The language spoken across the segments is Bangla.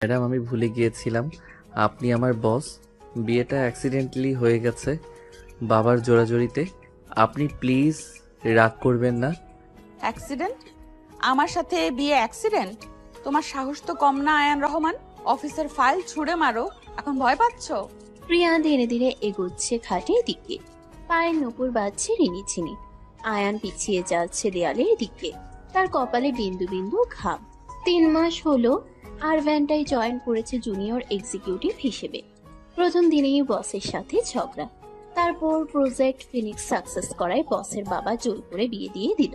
ম্যাডাম, আমি ভুলে গিয়েছিলাম আপনি আমার বস। বিয়েটা অ্যাক্সিডেন্টালি হয়ে গেছে বাবার জোরাজুরিতে। আপনি প্লিজ রাগ করবেন না। অ্যাক্সিডেন্ট? আমার সাথে বিয়ে অ্যাক্সিডেন্ট? তোমার সাহস তো কম না আয়ান রহমান। অফিসের ফাইল ছুঁড়ে মারো, এখন ভয় পাচ্ছো? প্রিয়া ধীরে ধীরে এগোচ্ছে খাটের দিকে, পায়ের নুপুর বাজছে রিনিঝিনি। আয়ান পিছিয়ে যাচ্ছে দেয়ালের দিকে, তার কপালে বিন্দু বিন্দু ঘাম। 3 মাস হলো আর ভ্যানটাই জয়েন করেছে জুনিয়র এক্সিকিউটিভ হিসেবে। প্রথম দিনেই বসের সাথে ঝগড়া, তারপর প্রজেক্ট ফিনিক্স সাকসেস করায় বসের বাবা জোর করে বিয়ে দিয়ে দিল।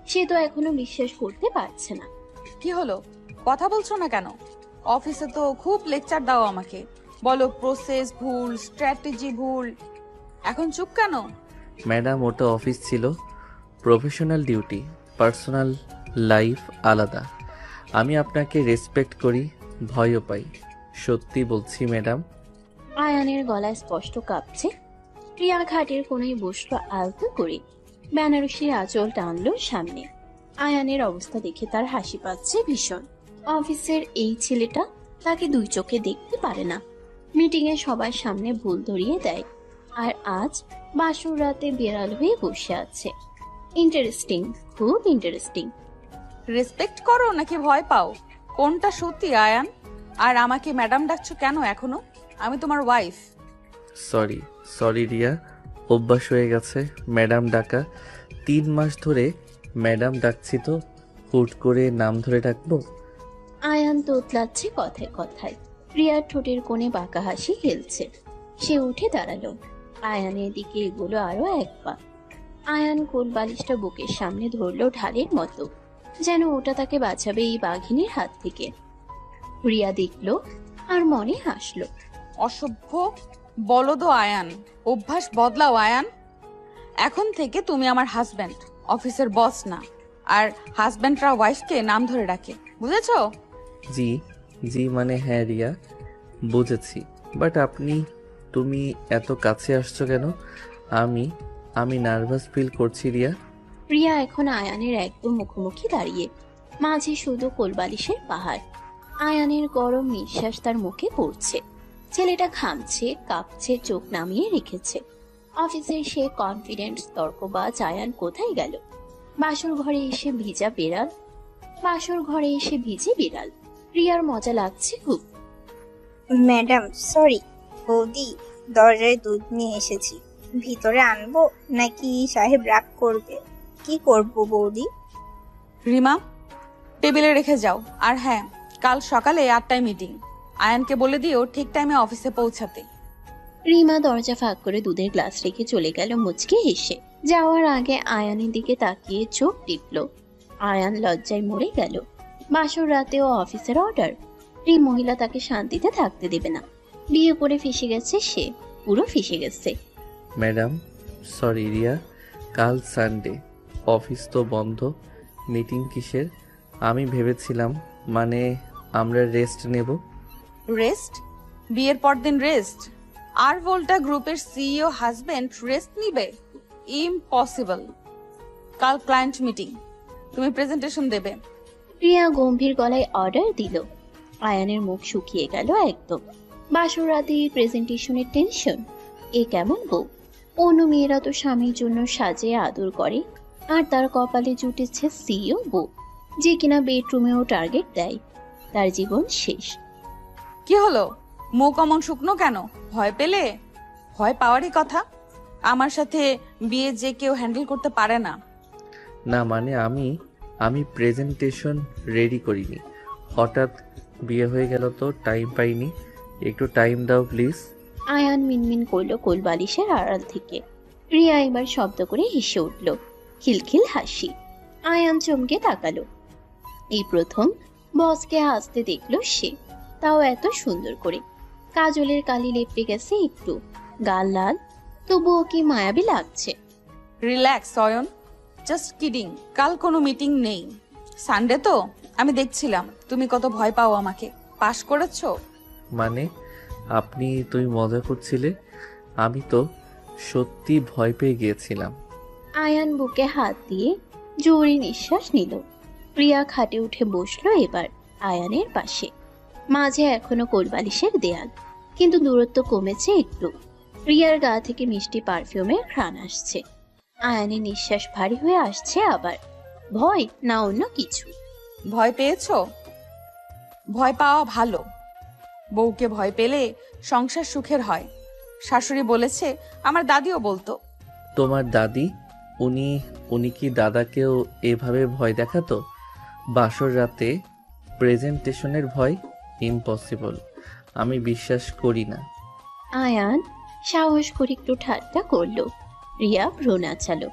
সে তো এখনো বিশ্বাস করতে পারছে না। কি হলো, কথা বলছো না কেন? অফিসে তো খুব লেকচার দাও আমাকে, বলো প্রসেস ভুল, স্ট্র্যাটেজি ভুল। এখন চুপ কেন? ম্যাডাম, ওটা অফিস ছিল, প্রফেশনাল ডিউটি। পার্সোনাল লাইফ আলাদা। আমি আপনাকে রেসপেক্ট করি, ভয়ও পাই। সত্যি বলছি ম্যাডাম। আয়ানের গলায় স্পষ্ট কাঁপছে। প্রিয়া খাটের কোণে বসলো আলতো করে, বেনারসির আঁচল টানলো সামনে। আয়ানের অবস্থা দেখে তার হাসি পাচ্ছে ভীষণ। অফিসের এই ছেলেটা তাকে 2 চোখে দেখতে পারে না, মিটিং এ সবার সামনে ভুল ধরিয়ে দেয়, আর আজ বাসর রাতে বেড়াল হয়ে বসে আছে। ইন্টারেস্টিং, খুব ইন্টারেস্টিং। রেসপেক্ট করো নাকি ভয় পাও? কোনটা সত্যি আয়ান? আর আমাকে ম্যাডাম ডাকছো কেন এখনো? আমি তোমার ওয়াইফ। সরি সরি রিয়া, অভ্যাস হয়ে গেছে ম্যাডাম ডাকা। 3 মাস ধরে ম্যাডাম ডাকছি, তো হুট করে নাম ধরে ডাকবো? আয়ান তোতলাচ্ছে কথায় কথায়। প্রিয়ার ঠোঁটের কোণে বাঁকা হাসি খেলছে। সে উঠে দাঁড়ালো, আয়ানের দিকে এগুলো আরো 1 পা। আয়ান কোল বালিশটা বুকের সামনে ধরলো ঢালের মতো, যেন ওটা তাকে বাঁচাবে এই বাঘিনীর হাত থেকে। প্রিয়া দেখলো আর মনে হাসলো। অসভ্য বলদো আয়ান, অভ্যাস বদলাও আয়ান। এখন থেকে তুমি আমার হাজব্যান্ড, অফিসের বস না। আর হাজব্যান্ডরা ওয়াইফকে নাম ধরে ডাকে, বুঝেছো? জি জি মানে হ্যাঁ রিয়া, বুঝেছি। বাট তুমি এত কাছে আসছো কেন? আমি আমি নার্ভাস ফিল করছি রিয়া। প্রিয়া এখন আয়ানের একদম মুখোমুখি দাঁড়িয়ে, মাঝে শুধু কোলবালিশের পাহাড়। আয়ানের গরম নিঃশ্বাস তার মুখে পড়ছে। ছেলেটা ঘামছে, কাঁপছে, চোখ নামিয়ে রেখেছে। অফিসের সে কনফিডেন্ট তর্কবাজ আয়ান কোথায় গেল? বাসর ঘরে এসে ভিজে বিড়াল। প্রিয়ার মজা লাগছে খুব। Madam sorry. বৌদি, দরজায় দুধ নিয়ে এসেছি, ভিতরে আনবো নাকি সাহেব রাগ করবে? কি করব বৌদি? রিমা, টেবিলে রেখে যাও। আর হ্যাঁ, কাল সকালে 8টায় মিটিং। আয়ানকে বলে দিও ঠিক টাইমে অফিসে পৌঁছাতে। রিমা দরজা ফাঁক করে দুধের গ্লাস রেখে চলে গেল মুচকি হেসে। যাওয়ার আগে আয়ানের দিকে তাকিয়ে চোখ টিপল। আয়ান লজ্জায় মরে গেল। বাসর রাতেও অফিসের অর্ডার, এই মহিলা তাকে শান্তিতে থাকতে দেবে না। বিয়ে করে ফেসে গেছে সে, পুরো ফেসে গেছে। ম্যাডাম সরি রিয়া, কাল সানডে, অফিস তো বন্ধ। মিটিং কিসের? আমি ভেবেছিলাম মানে আমরা রেস্ট নেব। রেস্ট? বিয়ের পর দিন রেস্ট? আর ভোল্টা গ্রুপের সিইও হাজবেন্ড রেস্ট নিবে? ইম্পসিবল। কাল ক্লায়েন্ট মিটিং, তুমি প্রেজেন্টেশন দেবে। প্রিয়া গম্ভীর গলায় অর্ডার দিল। আয়ানের মুখ শুকিয়ে গেল একদম। বাসর রাতে প্রেজেন্টেশনের টেনশন, এ কেমন বউ? অন্য মেয়েরা তো স্বামীর জন্য সাজে আদর করে, আর তার কপালে জুটেছে সিইও বউ, যে কিনা বেডরুমেও টার্গেট দেয়। তার জীবন শেষ। কি হলো, মুখ অমন শুকনো কেন? ভয় পেলে? ভয় পাওয়ারই কথা। আমার সাথে বিয়ে যে কেউ হ্যান্ডেল করতে পারে না। না মানে আমি প্রেজেন্টেশন রেডি করিনি, হঠাৎ বিয়ে হয়ে গেল তো টাইম পাইনি। একটু টাইম দাও প্লিজ। আয়ান মিনমিন করলো কোলবালিশের আড়াল থেকে। প্রিয়া এবার শব্দ করে হেসে উঠল, খিলখিল হাসি। আয়ান চমকে তাকালো। এই প্রথম বসকে হাসতে দেখলো সে, তাও এত সুন্দর করে। কাজলের কালি লেপটে গেছে একটু, গাল লাল, তবুও কি মায়াবী লাগছে। Relax Ayan, just kidding. কাল কোনো মিটিং নেই, সানডে তো। আমি দেখছিলাম তুমি কত ভয় পাও আমাকে। পাশ করেছো? মানে তুমি মজা করছিলে? আমি তো সত্যি ভয় পেয়ে গিয়েছিলাম। আয়ান বুকে হাত দিয়ে জোরে নিঃশ্বাস নিল। প্রিয়া খাটে উঠে বসলো এবার আয়ানের পাশে। মাঝে এখনো কোলবালিশের দেয়াল, কিন্তু দূরত্ব কমেছে একটু। রিয়ার গা থেকে মিষ্টি পারফিউমের ঘ্রাণ আসছে। আয়ানের নিঃশ্বাস ভারী হয়ে আসছে আবার। ভয় না অন্য কিছু? ভয় পেয়েছো? ভয় পাওয়া ভালো। বউকে ভয় পেলে সংসার সুখের হয়। শাশুড়ি বলেছে, আমার দাদিও বলতো। তোমার দাদি? উনি উনি কি দাদাকেও এভাবে ভয় দেখাতো? বাসর রাতে প্রেজেন্টেশনের ভয়? ইম্পসিবল, আমি বিশ্বাস করি না। আয়ান সাহস করে একটু ঠাট্টা করলো। রিয়া ভ্রু নাচালো।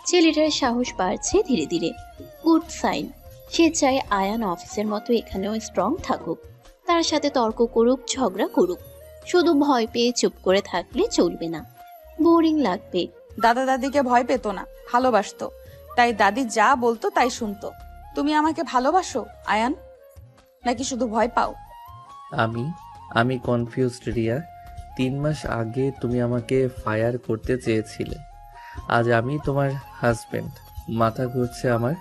ছেলেটার সাহস বাড়ছে ধীরে ধীরে। Good sign. সে চায় আয়ান অফিসের মতো এখানেও স্ট্রং থাকুক, তার সাথে তর্ক করুক, ঝগড়া করুক। শুধু ভয় পেয়ে চুপ করে থাকলে চলবে না, বোরিং লাগবে। দাদা দাদিকে ভয় পেত না, ভালোবাসতো। তাই দাদি যা বলতো তাই শুনতো। তুমি আমাকে ভালোবাসো আয়ান, নাকি শুধু ভয় পাও? আমি আমি কনফিউজড রিয়া। 3 মাস আগে তুমি আমাকে ফায়ার করতে চেয়েছিলে, আজ আমি তোমার হাজবেন্ড। মাথা ঘুরছে আমার।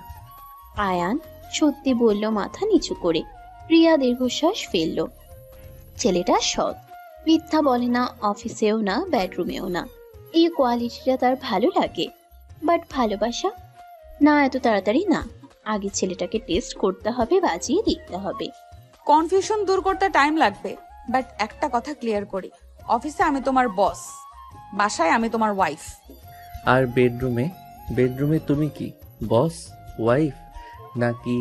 আয়ান সত্যি বলল মাথা নিচু করে। রিয়া দীর্ঘশ্বাস ফেলল। ছেলেটা সৎ, মিথ্যা বলে না, অফিসেও না, বেডরুমেও না। এই কোয়ালিটিটা তার ভালো লাগে। বাট ভালোবাসা? না, এত তাড়াতাড়ি না। আগে ছেলেটাকে টেস্ট করতে হবে, বাজিয়ে দেখতে হবে। কনফিউশন দূর করতে টাইম লাগবে। বাট একটা কথা ক্লিয়ার করি, অফিসে আমি তোমার বস, বাসায় আমি তোমার ওয়াইফ। আর বেডরুমে? বেডরুমে তুমি কি বস, ওয়াইফ, নাকি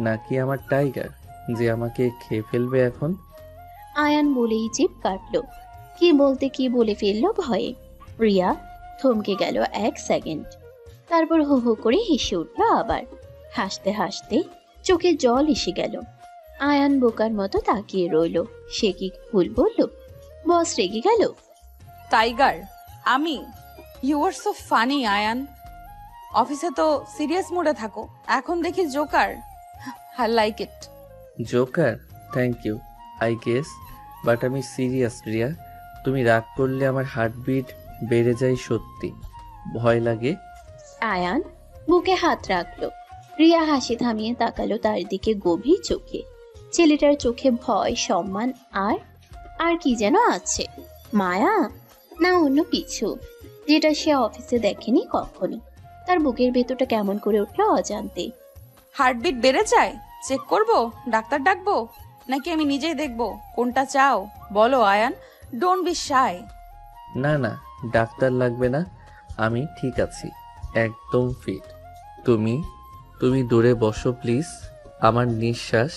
নাকি আমার টাইগার যে আমাকে খেয়ে ফেলবে এখন? আয়ান বলেই জিভ কাটল। কি বলতে কি বলে ফেললো ভয়ে। রিয়া থমকে গেল 1 সেকেন্ড। তারপর হো হো করে হেসে উঠল আবার। হাসতে হাসতে চোখে জল এসে গেল। আয়ান বোকার মতো তাকিয়ে রইল। সে কি ভুল বলল? বস রেগে গেল? টাইগার আমি? You are so funny Ayan. অফিসে তো সিরিয়াস মুডে থাকো, এখন দেখি joker. I like it. Joker? Thank you I guess, but আমি সিরিয়াস রিয়া। তুমি রাগ করলে আমার হার্টবিট বেড়ে যায়, সত্যি ভয় লাগে। আয়ান বুকে হাত রাখলো। রিয়া হাসি থামিয়ে তাকালো তার দিকে গভীর চোখে। ছেলেটার চোখে ভয়, সম্মান আর আর কি যেন আছে। মায়া না অন্য কিছু, যেটা সে অফিসে দেখেনি কখনো। তার বুকের ভেতরটা কেমন করে উঠলো অজান্তে। হার্টবিট বেড়ে যায়? চেক করব? ডাক্তার ডাকবো? নাকি আমি নিজেই দেখবো? কোনটা চাও বলো আয়ান, ডোন্ট বি শাই। না না, ডাক্তার লাগবে না, আমি ঠিক আছি, একদম ফিট। তুমি তুমি দূরে বসো প্লিজ, আমার নিঃশ্বাস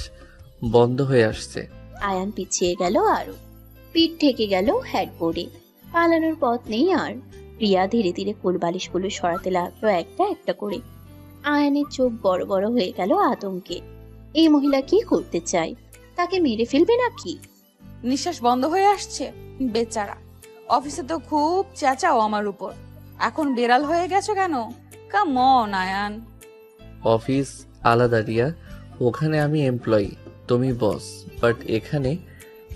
বন্ধ হয়ে আসছে। আয়ান পিছিয়ে গেল আরো। পিঠ ঠেকে গেল হেডবোর্ডে। পালানোর পথ নেই আর। রিয়া ধীরে ধীরে কোলবালিশগুলো সরাতে লাগলো একটা একটা করে। আয়ানের চোখ বড় বড় হয়ে গেল আতঙ্কে। এই মহিলা কি করতে চায়? তাকে মেরে ফেলবে নাকি? নিঃশ্বাস বন্ধ হয়ে আসছে? বেচারা, অফিসে তো খুব চেঁচাও আমার উপর, এখন বেড়াল হয়ে গেছো কেন? Come on Ayaan. অফিস আলাদা রিয়া, ওখানে আমি এমপ্লয়ি, তুমি বস। বাট এখানে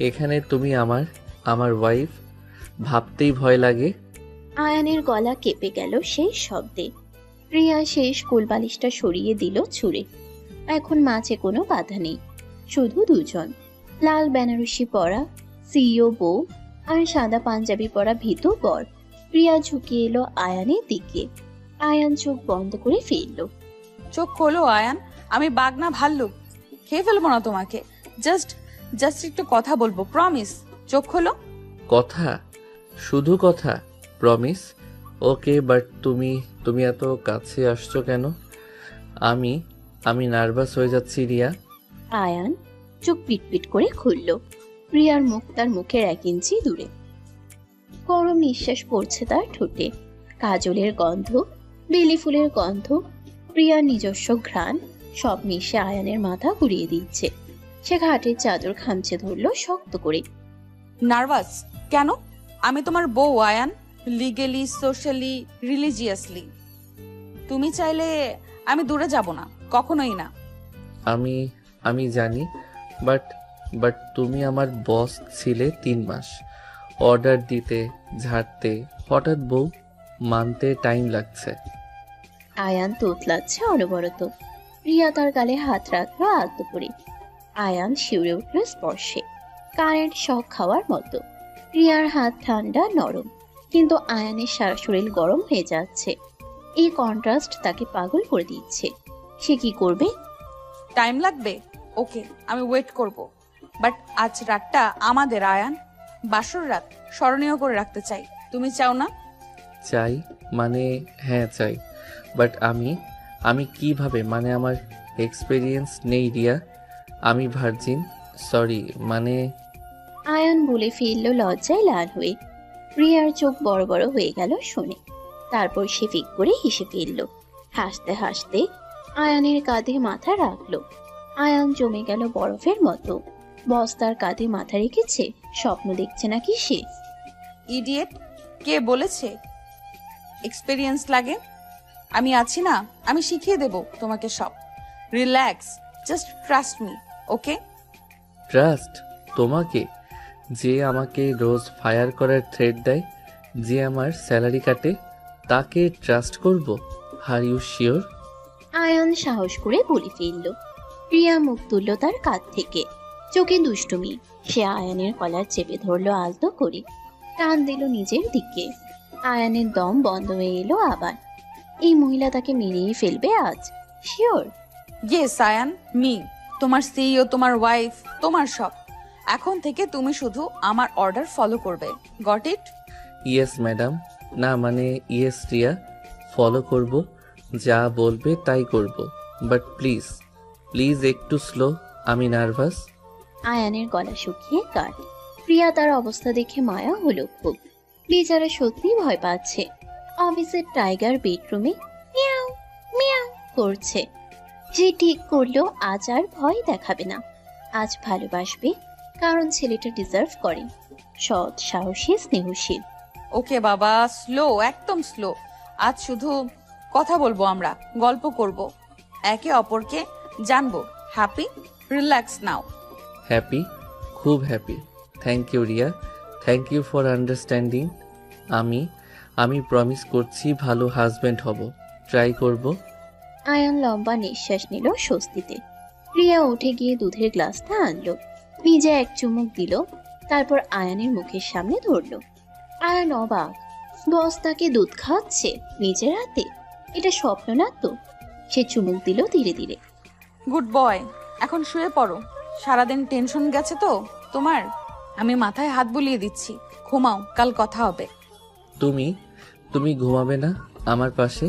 এখানে তুমি আমার আমার ওয়াইফ, ভাবতেই ভয় লাগে। আয়ানের গলা কেঁপে গেল সেই শব্দে। রিয়া শেষ কোলবালিশটা সরিয়ে দিল ছুঁড়ে। এখন মাঝে কোনো বাধা নেই, শুধু দুজন। লাল বেনারসি পরা সিইও বউ আর সাদা পাঞ্জাবি পরা ভীতু বর। রিয়া ঝুঁকিয়ে এলো আয়ানের দিকে। আয়ান চোখ বন্ধ করে ফেলল। চোখ খোলো আয়ান, আমি বাঘ না ভাল্লুক, খেয়ে ফেলবো না তোমাকে। জাস্ট জাস্ট একটু কথা বলবো, প্রমিস। চোখ খোলো। কথা? শুধু কথা? প্রমিস? ওকে, বাট তুমি তুমি এত কাছে আসছো কেন? আমি আমি নার্ভাস হয়ে যাচ্ছি রিয়া। আয়ান চোখ পিটপিট করে খুলল। রিয়ার মুখ তার মুখের 1 ইঞ্চি দূরে। গরম নিঃশ্বাস পড়ছে তার ঠোঁটে। কাজলের গন্ধ, বেলি ফুলের গন্ধ, প্রিয়ার নিজস্ব ঘ্রাণ সব মিশে আয়ানের মাথা ঘুরিয়ে দিচ্ছে। সে ঘাটের চাদর খামচে ধরলো শক্ত করে। নার্ভাস কেন? আমি তোমার বউ আয়ান, লিগেলি, সোশ্যালি, রিলিজিয়াসলি। তুমি চাইলে আমি দূরে যাব না, কখনোই না। আমি আমি জানি, বাট বাট তুমি আমার বস ছিলে 3 মাস, অর্ডার দিতে, ঝাড়তে, হঠাৎ বউ মানতে টাইম লাগছে। আয়ান তোতলাচ্ছে অনবরত। রিয়া তার গালে হাত রাখলো আলতো করে। আয়ান শিউরে উঠল স্পর্শে। কারেন্ট শক খাওয়ার মতো। রিয়ার হাত ঠান্ডা নরম, কিন্তু আয়ানের সারা শরীর গরম হয়ে যাচ্ছে। এই কন্ট্রাস্ট তাকে পাগল করে দিচ্ছে। সে কি করবে? টাইম লাগবে, ওকে, আমি ওয়েট করব। বাট আজ রাতটা আমাদের আয়ান, বাসর রাত স্মরণীয় করে রাখতে চাই। তুমি চাও না? চাই মানে হ্যাঁ চাই, বাট আমি কিভাবে, মানে আমার এক্সপিরিয়েন্স নেই রিয়া, আমি ভার্জিন, সরি মানে। আয়ান বলে ফেলল লজ্জায় লাল হয়ে। রিয়ার চোখ বড় বড় হয়ে গেল শুনে। তারপর সে ফিক করে হেসে ফেলল। হাসতে হাসতে আয়ানের কাঁধে মাথা রাখলো। আয়ান জমে গেল বরফের মতো। বস্তার কাঁধে মাথা রেখেছে, স্বপ্ন দেখছে নাকি সে? ইডিয়েট, কে বলেছে এক্সপেরিয়েন্স লাগে? আমি আছি না, আমি শিখিয়ে দেব তোমাকে সব। রিল্যাক্স, জাস্ট ট্রাস্ট মি, ওকে? ট্রাস্ট তোমাকে? যে আমাকে রোজ ফায়ার করার থ্রেট দেয়, যে আমার স্যালারি কাটে, তাকে ট্রাস্ট করব? আর ইউ শিওর? আয়ান সাহস করে বলে ফেলল। রিয়া মুখ তুলল তার কাঁধ থেকে। চোখে দুষ্টুমি। সে আয়ানের কলার চেপে ধরলো আলতো করে, টান দিল নিজের দিকে। আয়ানের দম বন্ধ হয়ে এলো আবার। এই মহিলা তাকে মেরেই ফেলবে আজ, শিওর। ইয়েস আয়ান, মি, তোমার সিইও, তোমার ওয়াইফ, তোমার সব। এখন থেকে তুমি শুধু আমার অর্ডার ফলো করবে। Got it? Yes madam. না মানে ইয়েস রিয়া, ফলো করব, যা বলবে তাই করব, বাট প্লিজ প্লিজ একটু স্লো, আমি নার্ভাস। আয়ানের গলা শুকিয়ে কাট। প্রিয়া তার অবস্থা দেখে মায়া হলো খুব। বেচারা সত্যি ভয় পাচ্ছে। অফিসের টাইগার বেডরুমে মিয়াও মিয়াও করছে। সে ঠিক করলো আজ আর ভয় দেখাবে না। আজ ভালোবাসবে, কারণ ছেলেটা ডিজার্ভ করে। সৎ, সাহসী, স্নেহশীল। ওকে বাবা, স্লো, একদম স্লো। আজ শুধু কথা বলবো, আমরা গল্প করব, একে অপরকে জানবো। হ্যাপি? রিল্যাক্স নাও। হ্যাপি, খুব happy. Thank you Riya, thank you for understanding. আমি প্রমিস করছি ভালো হাজব্যান্ড হব, ট্রাই করব। আয়ান লম্বা নিঃশ্বাস নিল স্বস্তিতে। প্রিয়া উঠে গিয়ে দুধের গ্লাসটা আনলো। নিজে এক চুমুক দিল, তারপর আয়ানের মুখের সামনে ধরলো। আয়ান অবাক। বস তাকে দুধ খাওয়াচ্ছে নিজের হাতে। এটা স্বপ্ন না তো? সে চুমুক দিল ধীরে ধীরে। গুড বয়, এখন শুয়ে পড়ো। সারাদিন টেনশন গেছে তো তোমার। আমি মাথায় হাত বুলিয়ে দিচ্ছি, ঘুমাও, কাল কথা হবে। তুমি তুমি ঘুমাবে না আমার পাশে,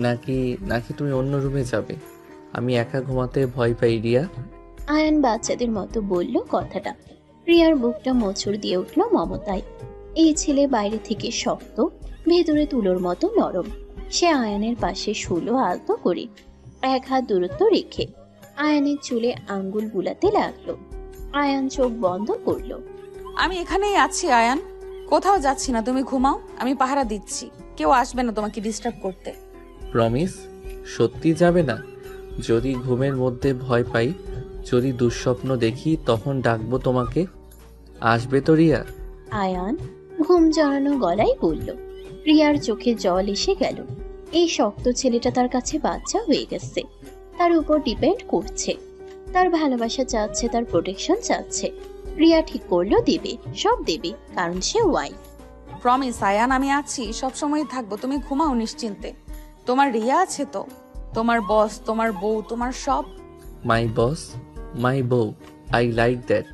নাকি নাকি তুমি অন্য রুমে যাবে? আমি একা ঘুমাতে ভয় পাই রিয়া। আয়ান বাচ্চাদের মতো বলল কথাটা। প্রিয়ার বুকটা মোচড় দিয়ে উঠল মমতায়। এই ছেলে বাইরে থেকে শক্ত, ভেতরে তুলোর মতো নরম। সে আয়ানের পাশে শুলো আলতো করে, এক হাত দূরত্ব রেখে। আয়ানের চুলে আঙ্গুল বুলাতে লাগলো। আয়ান চোখ বন্ধ করলো। আমি এখানেই আছি আয়ান, কোথাও যাচ্ছি না, তুমি ঘুমাও, আমি পাহারা দিচ্ছি। কেউ আসবে না তোমাকে ডিস্টার্ব করতে। প্রমিস? সত্যি যাবে না? যদি ঘুমের মধ্যে ভয় পাই, যদি দুঃস্বপ্ন দেখি, তখন ডাকবো তোমাকে, আসবে তো রিয়া? আয়ান ঘুম জড়ানো গলায় বলল। রিয়ার চোখে জল এসে গেল। এই শক্ত ছেলেটা তার কাছে বাচ্চা হয়ে গেছে। তার উপর ডিপেন্ড করছে, তার ভালোবাসা চাচ্ছে, তার প্রোটেকশন চাচ্ছে। রিয়া ঠিক করলো দেবে, সব দেবে, কারণ সে ওয়াইফ। প্রমিস আয়ান, আমি আছি, সবসময় থাকবো, তুমি ঘুমাও নিশ্চিন্তে। তোমার রিয়া আছে তো, তোমার বস, তোমার বউ, তোমার সব। মাই বস, মাই বউ, I like that.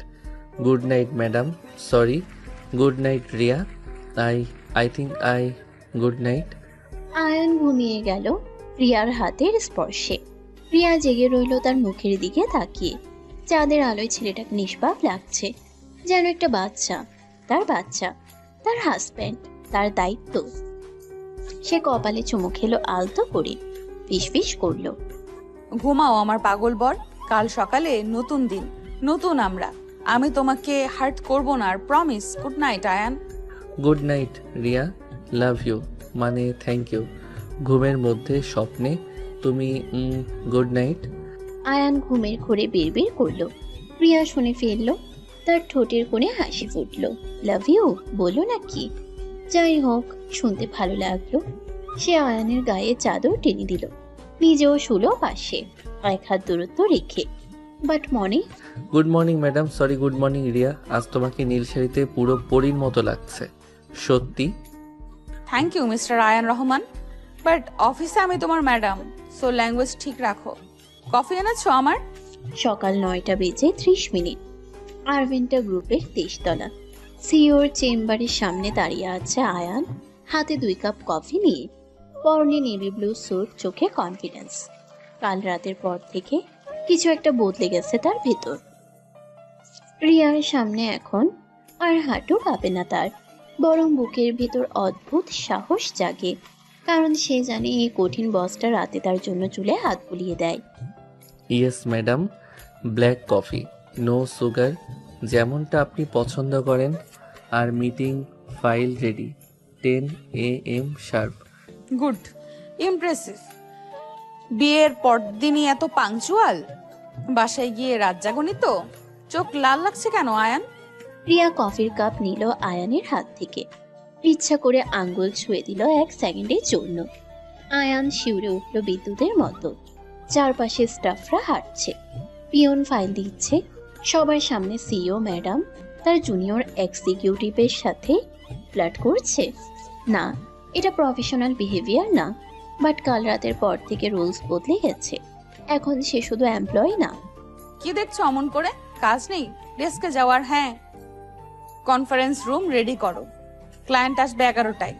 Good night madam, sorry, good night Riya. I think good night. Ayan ঘুমিয়ে গেল রিয়ার হাতের স্পর্শে। রিয়া জেগে রইল তার মুখের দিকে তাকিয়ে। চাঁদের আলোয় ছেলেটাকে নিষ্পাপ লাগছে, যেন একটা বাচ্চা। তার বাচ্চা, তার হাজব্যান্ড, তার দায়িত্ব। সে কপালে চুমু খেলো আলতো করে, ফিসফিস করলো। ঘুমাও আমার পাগল বর, কাল সকালে নতুন দিন, নতুন আমরা। আমি তোমাকে হার্ট করব না, আর promise. Good night Ayaan. Good night Riya, love you, মানে থ্যাংক ইউ। ঘুমের মধ্যে স্বপ্নে তুমি গুড নাইট। আয়ান ঘুমের ঘোরে বিড়বিড় করলো। রিয়া শুনে ফেললো। তার ঠোঁটের কোণে হাসি ফুটলো। লাভ ইউ বলো নাকি? যাই হোক, শুনতে ভালো লাগলো। সে আয়ানের গায়ে চাদর টেনে দিল, নিজেও শুলো পাশে, এক হাত দূরত্ব রেখে। বাট মনে good morning madam, sorry good morning Riya. আজ তোমাকে নীল শাড়িতে পুরো পরীর মতো লাগছে। সত্যি? Thank you mister Ayaan Rahman, but অফিসে আমি তোমার ম্যাডাম, সো ল্যাঙ্গুয়েজ ঠিক রাখো। কফি এনেছো আমার? সকাল 9:30 আরভিন্টা গ্রুপের 23 তলা সিওর চেম্বারের সামনে দাঁড়িয়ে আছে আয়ান, হাতে 2 কাপ কফি নিয়ে। পরনে নেভি ব্লু স্যুট, চোখে কনফিডেন্স। কাল রাতের পর থেকে কিছু একটা বদলে গেছে তার ভেতর। রিয়ার সামনে এখন আর হাঁটু কাঁপে না তার, বরং বুকের ভেতর অদ্ভুত সাহস জাগে, কারণ সে জানে এই কঠিন বসটা রাতে তার জন্য চুলে হাত বুলিয়ে দেয়। Yes madam, black coffee, no sugar, যেমনটা আপনি পছন্দ করেন। আর meeting file ready, 10 AM sharp. Good, impressive. বিয়ের পরদিনই এত পাংচুয়াল? বাসায় গিয়ে রাত জাগনি তো? চোখ লাল লাগছে কেন আয়ান? রিয়া কফির কাপ নিল আয়ানের হাত থেকে, ইচ্ছা করে আঙ্গুল ছুঁয়ে দিল 1 সেকেন্ডের জন্য। আয়ান শিউরে উঠল বিদ্যুতের মতো। চারপাশে স্টাফরা হাঁটছে, পিয়ন ফাইল দিচ্ছে, সবার সামনে সিইও ম্যাডাম তার জুনিয়র এক্সিকিউটিভের সাথে ফ্লার্ট করছে। না, এটা প্রফেশনাল বিহেভিয়ার না, বাট কাল রাতের পর থেকে রুলস বদলে গেছে। এখন সে শুধু এমপ্লয়ি না। কি দেখছো অমন করে? কাজ নেই? ডেস্কে যাওয়ার? হ্যাঁ, কনফারেন্স রুম রেডি করো, ক্লায়েন্ট আসবে 11টায়।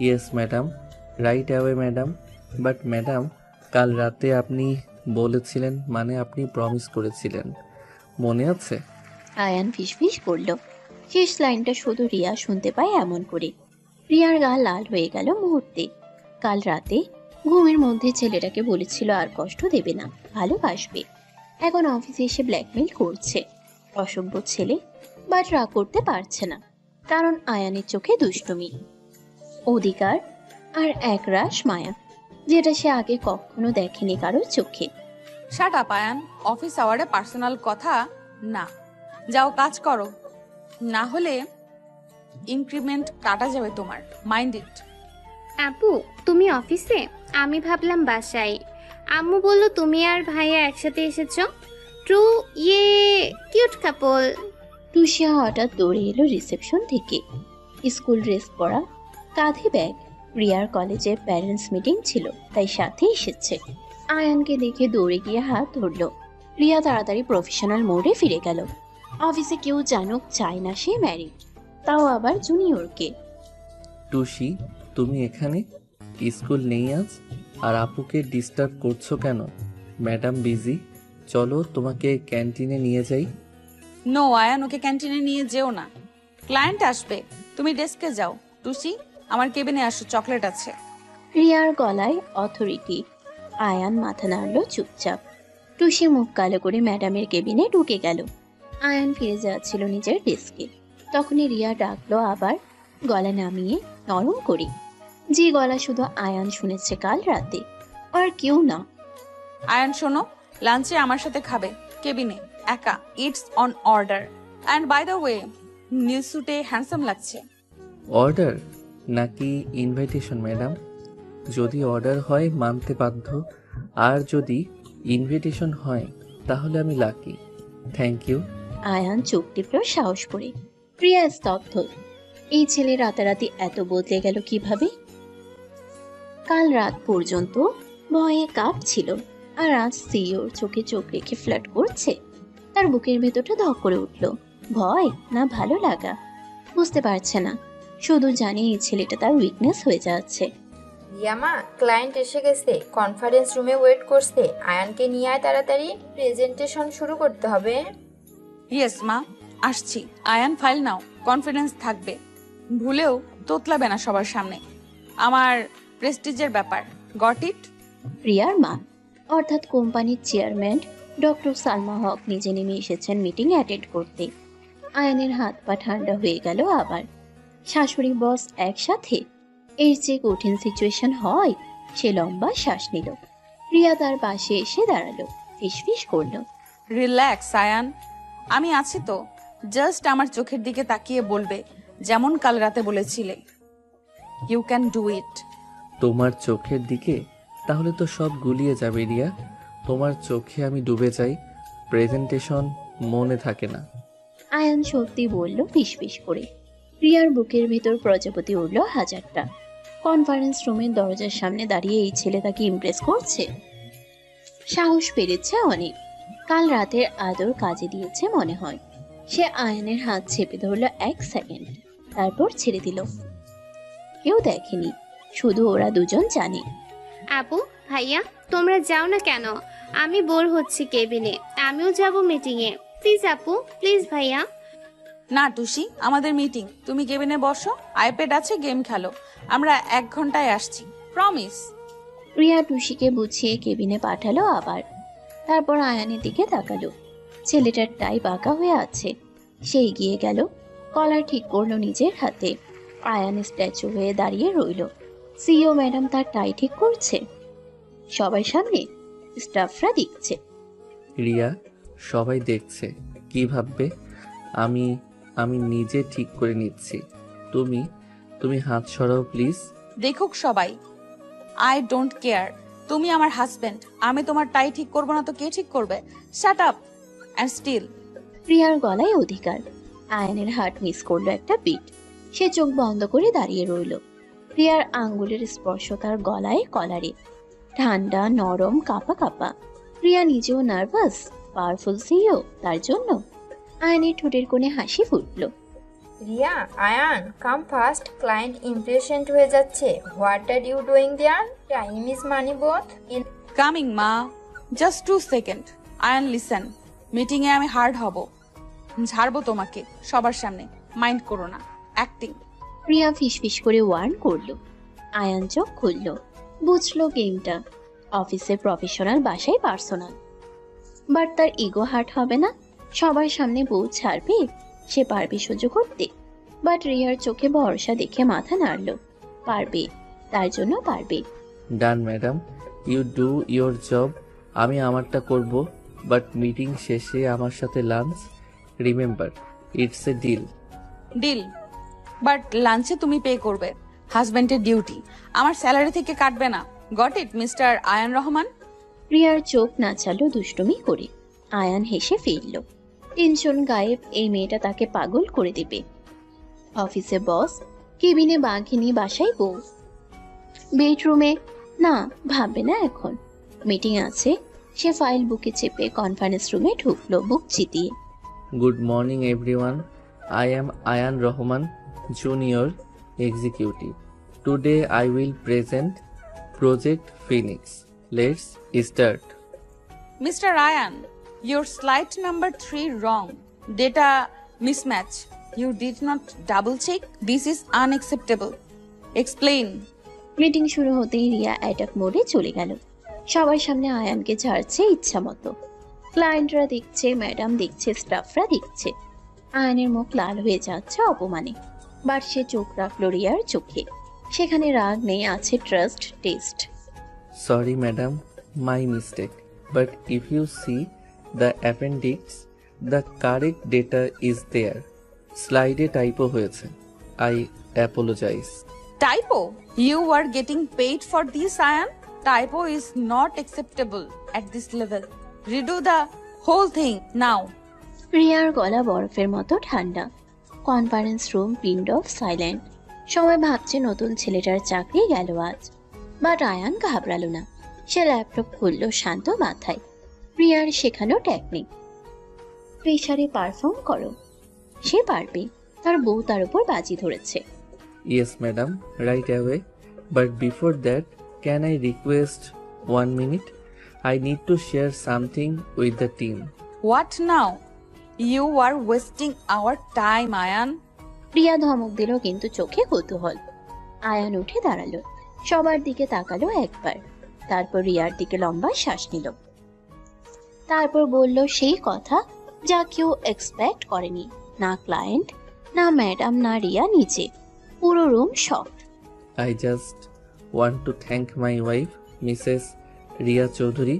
Yes madam, right away madam. But madam, কাল রাতে আপনি বলেছিলেন, মানে আপনি প্রমিস করেছিলেন, মনে আছে? আয়ান ফিসফিস করল। শেষ লাইনটা শুধু রিয়া শুনতে পায় এমন করে। রিয়ার গা লাল হয়ে গেল মুহূর্তে। কাল রাতে ঘুমের মধ্যে ছেলেটাকে বলেছিল আর কষ্ট দেবে না, ভালোবাসবে। এখন অফিসে এসে ব্ল্যাকমেল করছে। অসভ্য ছেলে, বাট রাগ করতে পারছে না, কারণ আয়ানের চোখে দুষ্টুমি, অধিকার আর একরাশ মায়া, যেটা সে আগে কখনো দেখেনি কারোর চোখে। শাট আপ আয়ান, অফিস আওয়ারে পার্সোনাল কথা না। যাও কাজ করো, না হলে ইনক্রিমেন্ট কাটা যাবে তোমার। Mind it. আপু, তুমি অফিসে? আমি ভাবলাম বাসায়। আম্মু বলল তুমি আর ভাইয়া একসাথে এসেছো। ট্রু, ইয়ে কিউট কাপল। টুসিয়া হঠাৎ দৌড়ে এলো রিসেপশন থেকে, স্কুল ড্রেস পরা, কাঁধে ব্যাগ। রিয়ার কলেজে প্যারেন্টস মিটিং ছিল, তাই সাথে এসেছে। আয়ানকে দেখে দৌড়ে গিয়ে হাত ধরল। রিয়া তাড়াতাড়ি প্রফেশনাল মোডে ফিরে গেল। অফিসে কেউ জানুক চায় না সে ম্যারিড, তাও আবার জুনিয়রকে। টুসি, তুমি এখানে? স্কুল নেই আজ? আর আপুকে ডিস্টার্ব করছো কেন? ম্যাডাম বিজি, চলো তোমাকে ক্যান্টিনে নিয়ে যাই। নো আয়ান, ওকে ক্যান্টিনে নিয়ে যেও না, ক্লায়েন্ট আসবে। তুমি ডেস্কে যাও। টুসি, আমার কেবিনে আসো, চকলেট আছে। রিয়ার গলায় অথরিটি। আয়ান মাথা নাড়ল চুপচাপ। টুসি মুখ কালো করে ম্যাডামের কেবিনে ঢুকে গেল। আয়ান ফিরে যাচ্ছিল নিজের ডেস্কে, তখনই রিয়া ডাকলো আবার, গলা নামিয়ে নরম করে, যে গলা শুধু আয়ান শুনেছে কাল রাতে, আর কেউ না। আয়ান শোনো, লাঞ্চে আমার সাথে খাবে, কেবিনে একা। It's on order. And by the way, নীল স্যুটে হ্যান্ডসাম লাগছে। অর্ডার নাকি ইনভাইটেশন ম্যাডাম? যদি অর্ডার হয় মানতে বাধ্য, আর যদি ইনভিটেশন হয় তাহলে আমি লাকি। Thank you. আয়ান চোখ টিপল সাহস করে। প্রিয়া স্তব্ধ। এই ছেলে রাতারাতি এত বদলে গেল কিভাবে? কাল রাত পর্যন্ত ভয়ে কাঁপছিল, আর আজ সিওর চোখে চোখ রেখে ফ্লার্ট করছে। তার বুকের ভেতরটা ধক করে উঠল। ভয় না ভালো লাগা বুঝতে পারছে না, শুধু জানি এই ছেলেটা তার উইকনেস হয়ে যাচ্ছে। রিয়ামা, ক্লায়েন্ট এসে গেছে, কনফারেন্স রুমে ওয়েট করছে। আয়ানকে নিয়ে আয় তাড়াতাড়ি, প্রেজেন্টেশন শুরু করতে হবে। ইয়েস মা, আসছি। আয়ান ফাইল নাও, কনফিডেন্স থাকবে, ভুলেও তোতলাবে না সবার সামনে। আমার প্রেস্টিজের ব্যাপার, গট ইট? প্রিয়ার মা অর্থাৎ কোম্পানির চেয়ারম্যান ডক্টর সালমা হক নিজে নেমে এসেছেন মিটিং অ্যাটেন্ড করতে। আয়নের হাত পা ঠান্ডা হয়ে গেল আবার। শাশুড়ি বস একসাথে, এর যে কঠিন সিচুয়েশন হয়। সে লম্বা শ্বাস নিল। প্রিয়া তার পাশে এসে দাঁড়ালো, ফিসফিস করলো, রিল্যাক্স আয়ান, আমি আছি তো। জাস্ট আমার চোখের দিকে তাকিয়ে বলবে, যেমন কাল রাতে বলেছিলে, ইউ ক্যান ডু ইট। তোমার চোখের দিকে? তাহলে তো সব গুলিয়ে যাবে রিয়া। তোমার চোখে আমি ডুবে যাই, প্রেজেন্টেশন মনে থাকে না। আয়ান সত্যি বলল ফিসফিস করে। প্রিয়ার বুকের ভেতর প্রজাপতি উড়ল হাজারটা। কনফারেন্স রুমের দরজার সামনে দাঁড়িয়ে এই ছেলে তাকে ইমপ্রেস করছে। সাহস পেরেছে অনেক। কাল রাতের আদর কাজে দিয়েছে মনে হয়। সে আয়ানের হাত চেপে ধরল 1 সেকেন্ড, তারপর ছেড়ে দিল। কেউ দেখেনি, শুধু ওরা দুজন জানে। আপু, ভাইয়া, তোমরা যাও না কেন? আমি বোর হচ্ছি কেবিনে। আমিও যাব মিটিংয়ে। প্লিজ আপু, প্লিজ ভাইয়া। না টুসি, আমাদের মিটিং, তুমি কেবিনে বসো, আইপ্যাড আছে, গেম খেলো। আমরা 1 ঘন্টায় আসছি, প্রমিস। রিয়া টুসিকে বুঝিয়ে কেবিনে পাঠালো আবার। তারপর আয়ানের দিকে তাকালো। ছেলেটার টাই বাঁকা হয়ে আছে। সে এগিয়ে গেল, কলার ঠিক করলো নিজের হাতে। আয়ান স্ট্যাচু হয়ে দাঁড়িয়ে রইল। সিইও ম্যাডাম তার টাই ঠিক করছে সবার সামনে। স্টাফরা দেখছে। রিয়া, সবাই দেখছে, কি ভাববে? আমি আমি নিজে ঠিক করে নিচ্ছি। তুমি তুমি হাত সরাও প্লিজ। দেখুক সবাই, আই ডোন্ট কেয়ার। তুমি আমার হাজবেন্ড, আমি তোমার টাই ঠিক করবো না তো কে ঠিক করবে? Shut up and still. প্রিয়ার গলায় অধিকার। আয়ানের হার্ট মিস করলো একটা বিট। সে চোখ বন্ধ করে দাঁড়িয়ে রইল। প্রিয়ার আঙ্গুলের স্পর্শ তার গলায়, কলারে। ঠান্ডা, নরম, কাঁপা কাঁপা। প্রিয়া নিজেও নার্ভাস। পাওয়ারফুল সিইও তার জন্য। আয়ানের ঠোঁটের কোণে হাসি ফুটল। Riya, Ayan, come fast, client impressed হয়ে যাচ্ছে। What are you doing there? Time is money both. Coming মা, জাস্ট 2 সেকেন্ড। আয়ান লিসেন, মিটিংয়ে আমি হার্ড হব, ঝাড়বো তোমাকে সবার সামনে, মাইন্ড করো না। অ্যাক্টিং। প্রিয়া ফিসফিস করে ওয়ার্ন করলো। আয়ান চোখ খুলল, বুঝলো গেমটা। অফিসে প্রফেশনাল, বাসায় পার্সোনাল। বাট তার ইগো হার্ট হবে না। সবার সামনে বউ ছাড়বে, সে পারবে সহ্য করতে। বাট রিয়ার চোখে ভরসা দেখে মাথা নাড়ল। পারবে, তার জন্য পারবে। Done madam, you do your job. আমি আমারটা করব, বাট মিটিং শেষে আমার সাথে lunch. Remember, it's a deal. Deal, but লাঞ্চে তুমি পে করবে। হাজবেন্ডের ডিউটি, আমার স্যালারি থেকে কাটবে না। Got it mister Ayaan Rahman? রিয়ার চোখ নাচালো দুষ্টুমি করে। আয়ান হেসে ফিরল। টেনশন গায়েব। এই মেয়েটা তাকে পাগল করে দেবে। অফিসে বস, কেবিনে বাঘিনী, বাসায় বউ। বেডরুমে না, ভাববে না এখন। মিটিং আছে। সে ফাইল বুকে চেপে কনফারেন্স রুমে ঢুকলো বুক চিতিয়ে। Good morning everyone, I am Ayaan Rahman, junior executive. Today I will present project Phoenix. Let's start. Mr. Ryan, your slide number 3 wrong. Data mismatch. You did not double check. This is unacceptable. Explain. Meeting শুরু হতেই রিয়া অ্যাটাক মোডে চলে গেল। সবার সামনে আয়ানকে ঝাড়ছে ইচ্ছা মতো। ক্লায়েন্টরা দেখছে, ম্যাডাম দেখছে, স্টাফরা দেখছে। আয়ানের মুখ লাল হয়ে যাচ্ছে অপমানে। বাট সে চোখ রাখলো রিয়ার চোখে। সেখানে রাগ নেই, আছে trust, test. Sorry madam, my mistake. But if you see the appendix, the correct data is there. Slide A typo হয়েছে. I apologize. Typo? You are getting paid for this, Ayan? Typo is not acceptable at this level. Redo the whole thing now. রিয়ার গলা বরফের মতো ঠান্ডা। Conference room pinned of silent. সবাই ভাবছে নতুন ছেলেটার চাকরি গেল আজ। বাট আয়ান ঘাবড়ালো না। সে ল্যাপটপ খুলল শান্ত মাথায়। রিয়ার শেখানো টেকনিক। প্রেসারে পারফর্ম করো। সে পারবে। তার বউ তার উপর বাজি ধরেছে। Yes madam, right away. But before that, can I request 1 minute? I need to share something with the team. What now? You are wasting our time, Ayan. Riya ধমক দিল কিন্তু চোখে কৌতূহল। আয়ান উঠে দাঁড়ালো। সবার দিকে তাকালো একবার। তারপর রিয়ার দিকে লম্বা শ্বাস নিল। তারপর বলল সেই কথা যা কেউ এক্সপেক্ট করেনি। না ক্লায়েন্ট, না ম্যাডাম, না রিয়া নিজে। পুরো room shock. I just want to thank my wife, Mrs. Ria Chaudhary,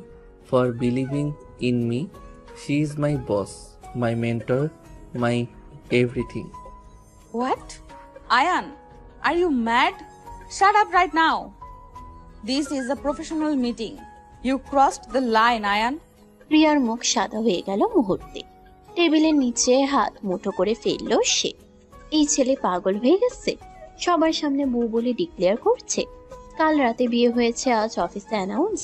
for believing in me. She is my boss, my mentor, my everything. What? Ayan, are you mad? Shut up right now. This is a professional meeting. You crossed the line, Ayan. রিয়ার মুখ সাদা হয়ে গেল মুহূর্তে। টেবিলের নিচে হাত মুঠো করে ফেললো সে। এই ছেলে পাগল হয়ে গেছে, সবার সামনে বউ বলে ডিক্লেয়ার করছে। কাল রাতে বিয়ে হয়েছে, আজ অফিসে অ্যানাউন্স।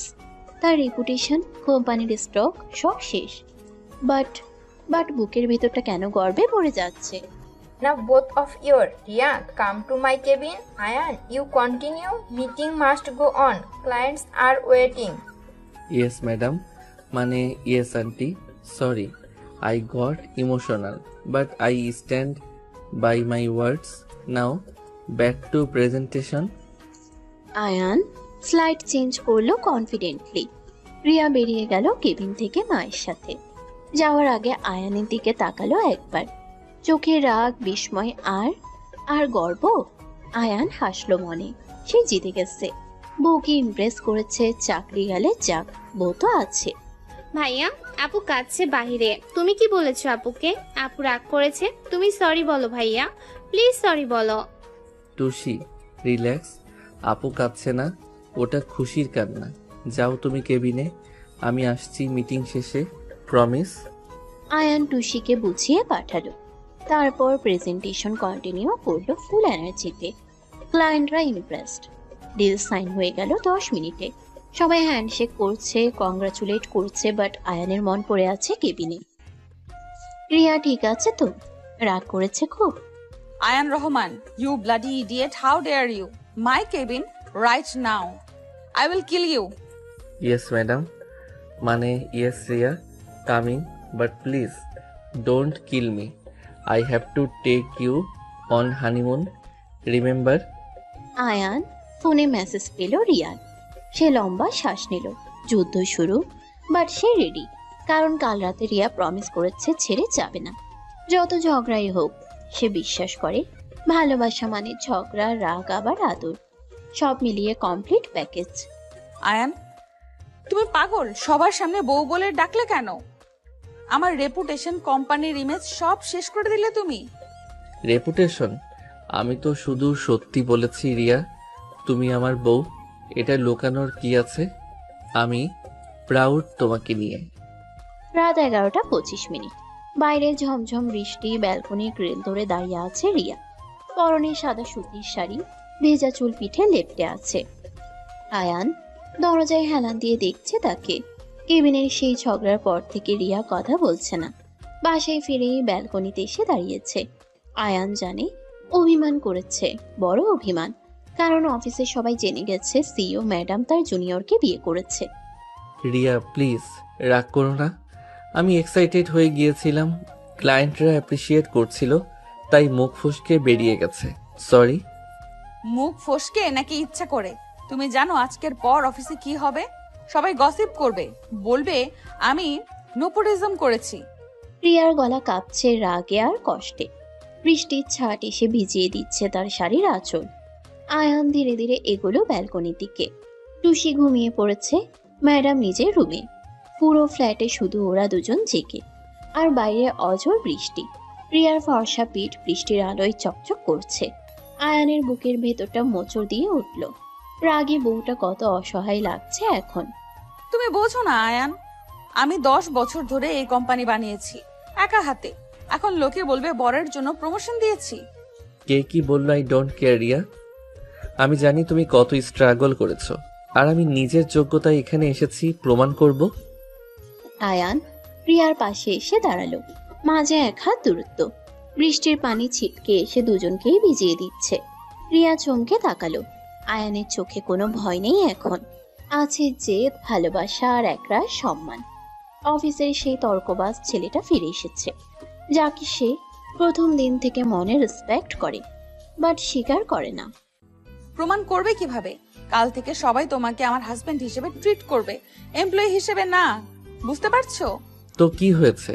তার রেপুটেশন, কোম্পানির স্টক সব শেষ। বাট বাট বুকের ভেতরটা কেন গর্বে ভরে যাচ্ছে। Now both of you, Ria, come to my cabin. Ayan, you continue. Meeting must go on. Clients are waiting. Yes madam, মানে yes aunty, sorry I got emotional, but I stand by my words. Now back to presentation. Ayaan slide change করলো কনফিডেন্টলি। রিয়া বেরিয়ে গেল কেবিন থেকে মায়ের সাথে। যাওয়ার আগে আয়ানের দিকে তাকালো একবার, চোখে রাগ, বিস্ময় আর গর্ব। আয়ান হাসলো মনে, সে জিতে গেছে। বউকে ইমপ্রেস করেছে, চাকরি গেলে যাক, বউ তো আছে। ভাইয়া, আপু কাঁদছে বাহিরে। তুমি কি বলেছো আপুকে? আপু রাগ করেছে। তুমি সরি বলো ভাইয়া, প্লিজ সরি বলো। টুসি রিল্যাক্স, আপু কাঁদছে না, ওটা খুশির কান্না। যাও তুমি কেবিনে, আমি আসছি মিটিং শেষে, প্রমিস। আয়ান টুসিকে বুঝিয়ে পাঠালো। তারপর প্রেজেন্টেশন কন্টিনিউ করলো ফুল এনার্জিতে। ক্লায়েন্টরা ইমপ্রেসড। ডিল সাইন হয়ে গেল 10 মিনিটে। সবাই হ্যান্ডশেক করছে, কংগ্রাচুলেট করছে, বাট আয়ানের মন পড়ে আছে কেবিনে। রিয়া ঠিক আছে তো? রাগ করেছে খুব। Ayan Rahman, you bloody idiot, how dare you? My cabin right now. I will kill you. Yes madam, মানে yes Riya, coming, but please don't kill me. I have to take you on honeymoon, remember. Ayaan ফোনে মেসেজ পেল রিয়ার। সে লম্বা শ্বাস নিল। যুদ্ধ শুরু, বাট সে রেডি। কারণ কাল রাতে রিয়া প্রমিস করেছে ছেড়ে যাবে না, যত ঝগড়াই হোক। সে বিশ্বাস করে ভালোবাসা মানে ঝগড়া, রাগ, আবার আদর, সব মিলিয়ে কমপ্লিট প্যাকেজ। আয়ান, তুমি পাগল? সবার সামনে বউ বলে ডাকলে কেন? আমার রেপুটেশন, কোম্পানির ইমেজ সব শেষ করে দিলে তুমি। রেপুটেশন? আমি তো শুধু সত্যি বলেছি রিয়া, তুমি আমার বউ, এটা লুকানোর কি আছে? আমি প্রাউড তোমাকে নিয়ে। রাত 11:25। বাইরে ঝমঝম বৃষ্টি। ব্যালকনি গ্রিল ধরে দাঁড়িয়ে আছে রিয়া। পরনে সাদা সুতির শাড়ি, ভেজা চুল পিঠে লেপ্টে আছে। আয়ান দরজায় হেলান দিয়ে দেখছে তাকে। কেবিনের সেই ঝগড়ার পর থেকে রিয়া কথা বলছে না। বাসায় ফিরেই ব্যালকনিতে এসে দাঁড়িয়েছে। আয়ান জানে অভিমান করেছে, বড় অভিমান। কারণ অফিসে সবাই জেনে গেছে সিইও ম্যাডাম তার জুনিয়রকে বিয়ে করেছে। রিয়া প্লিজ রাগ করো না, আমি এক্সাইটেড হয়ে গিয়েছিলাম, ক্লায়েন্টরা অ্যাপ্রিসিয়েট করছিল, তাই মুখ ফসকে বেরিয়ে গেছে, সরি। মুখ ফসকে নাকি ইচ্ছা করে? তুমি জানো আজকের পর অফিসে কি হবে? সবাই গসিপ করবে, বলবে আমি নোপোটিজম করেছি। রিয়ার গলা কাঁপছে রাগে আর কষ্টে। বৃষ্টির ছাট এসে ভিজিয়ে দিচ্ছে তার শাড়ির আঁচল। আয়ান ধীরে ধীরে এগোলো ব্যালকনির দিকে। টুসি ঘুমিয়ে পড়েছে, ম্যাডাম নিজের রুমে। পুরো ফ্ল্যাটে শুধু ওরা দুজন জেগে। আর বাইরে অঝোর বৃষ্টি। রিয়ার ফর্সা পিঠ বৃষ্টির আলোয় চকচক করছে। আয়ানের বুকের ভেতরটা মোচড় দিয়ে উঠল। রাগে বউটা কত অসহায় লাগছে এখন। তুমি বোঝো না আয়ান, আমি 10 বছর ধরে এই কোম্পানি বানিয়েছি একা হাতে। এখন লোকে বলবে বরের জন্য প্রমোশন দিয়েছি। কে কি বললো আই ডোন্ট কেয়ার রিয়া, আমি জানি তুমি কত স্ট্রাগল করেছো, আর আমি নিজের যোগ্যতায় এখানে এসেছি প্রমাণ করব। আয়ান রিয়ার পাশে এসে দাঁড়ালো। মাঝে 1 হাত দূরত্ব। বৃষ্টির পানি ছিটকে এসে দুজনকেই ভিজিয়ে দিচ্ছে। রিয়া চমকে তাকালো। আয়ানের চোখে কোনো ভয় নেই এখন। আছে জেদ, ভালোবাসা আর একরাশ সম্মান। অফিসের সেই তর্কবাজ ছেলেটা ফিরে এসেছে, যাকে সে প্রথম দিন থেকে মনে রেসপেক্ট করে, বাট স্বীকার করে না। প্রমাণ করবে কিভাবে? কাল থেকে সবাই তোমাকে আমার হাজবেন্ড হিসেবে ট্রিট করবে, এমপ্লয়ি হিসেবে না। বুঝতে পারছো? তো কি হয়েছে,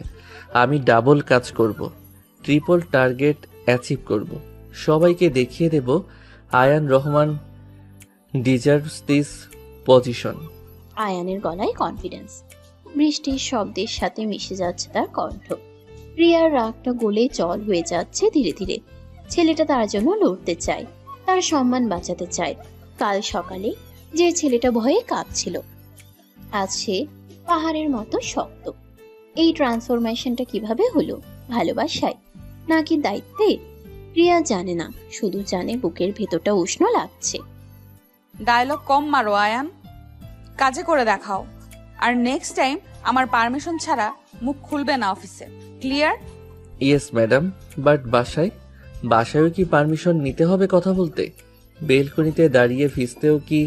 আমি ডাবল কাজ করব, ট্রিপল টার্গেট অ্যাচিভ করব, সবাইকে দেখিয়ে দেব Ayaan Rahman deserves this position. আয়ানের গলায় কনফিডেন্স। বৃষ্টির শব্দের সাথে মিশে যাচ্ছে তার কণ্ঠ। রিয়ার রাগটা গলে জল হয়ে যাচ্ছে ধীরে ধীরে। ছেলেটা তার জন্য লড়তে চায়, তার সম্মান বাঁচাতে চায়। কাল সকালে যে ছেলেটা ভয়ে কাঁপছিল, আজ সে পাহাড়ের মতো শক্ত। এই ট্রান্সফরমেশনটা কিভাবে হলো? ভালোবাসায় নাকি দায়িত্বে? রিয়া জানে না, শুধু জানে বুকের ভেতরটা উষ্ণ লাগছে। ডায়লগ কম মারো আয়ান, কাজে করে দেখাও। আর নেক্সট টাইম আমার পারমিশন ছাড়া মুখ খুলবে না অফিসে, ক্লিয়ার? ইয়েস ম্যাডাম, বাট বাসায়ও কি পারমিশন নিতে হবে কথা বলতে? বেলকনিতে দাঁড়িয়ে ভিজতেও কি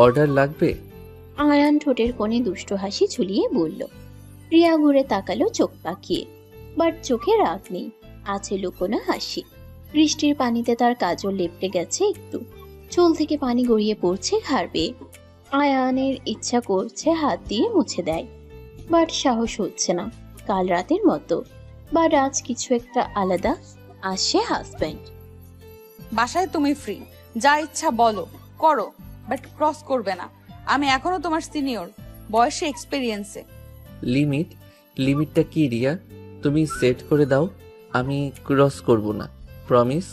অর্ডার লাগবে? আয়ান ঠোঁটের কোণে দুষ্ট হাসি ঝুলিয়ে বলল। রিয়া ঘুরে তাকালো চোখ পাকিয়ে, বাট চোখে রাগ নেই, আছে লুকোনো হাসি। বৃষ্টির পানিতে তার কাজল লেপটে গেছে একটু, চুল থেকে পানি গড়িয়ে পড়ছে ঘাড় বেয়ে। আয়ানের ইচ্ছা করছে হাত দিয়ে মুছে দেয়, বাট সাহস হচ্ছে না। কাল রাতের মতো, বাট আজ কিছু একটা আলাদা। আসে হাজব্যান্ড। বাসায় তুমি ফ্রি, যা ইচ্ছা বলো করো, বাট ক্রস করবে না। আমি এখনো তোমার সিনিয়র, বয়সে এক্সপেরিয়েন্সে। লিমিটটা কি রিয়া? তুমি সেট করে দাও, আমি ক্রস করব না, প্রমিস।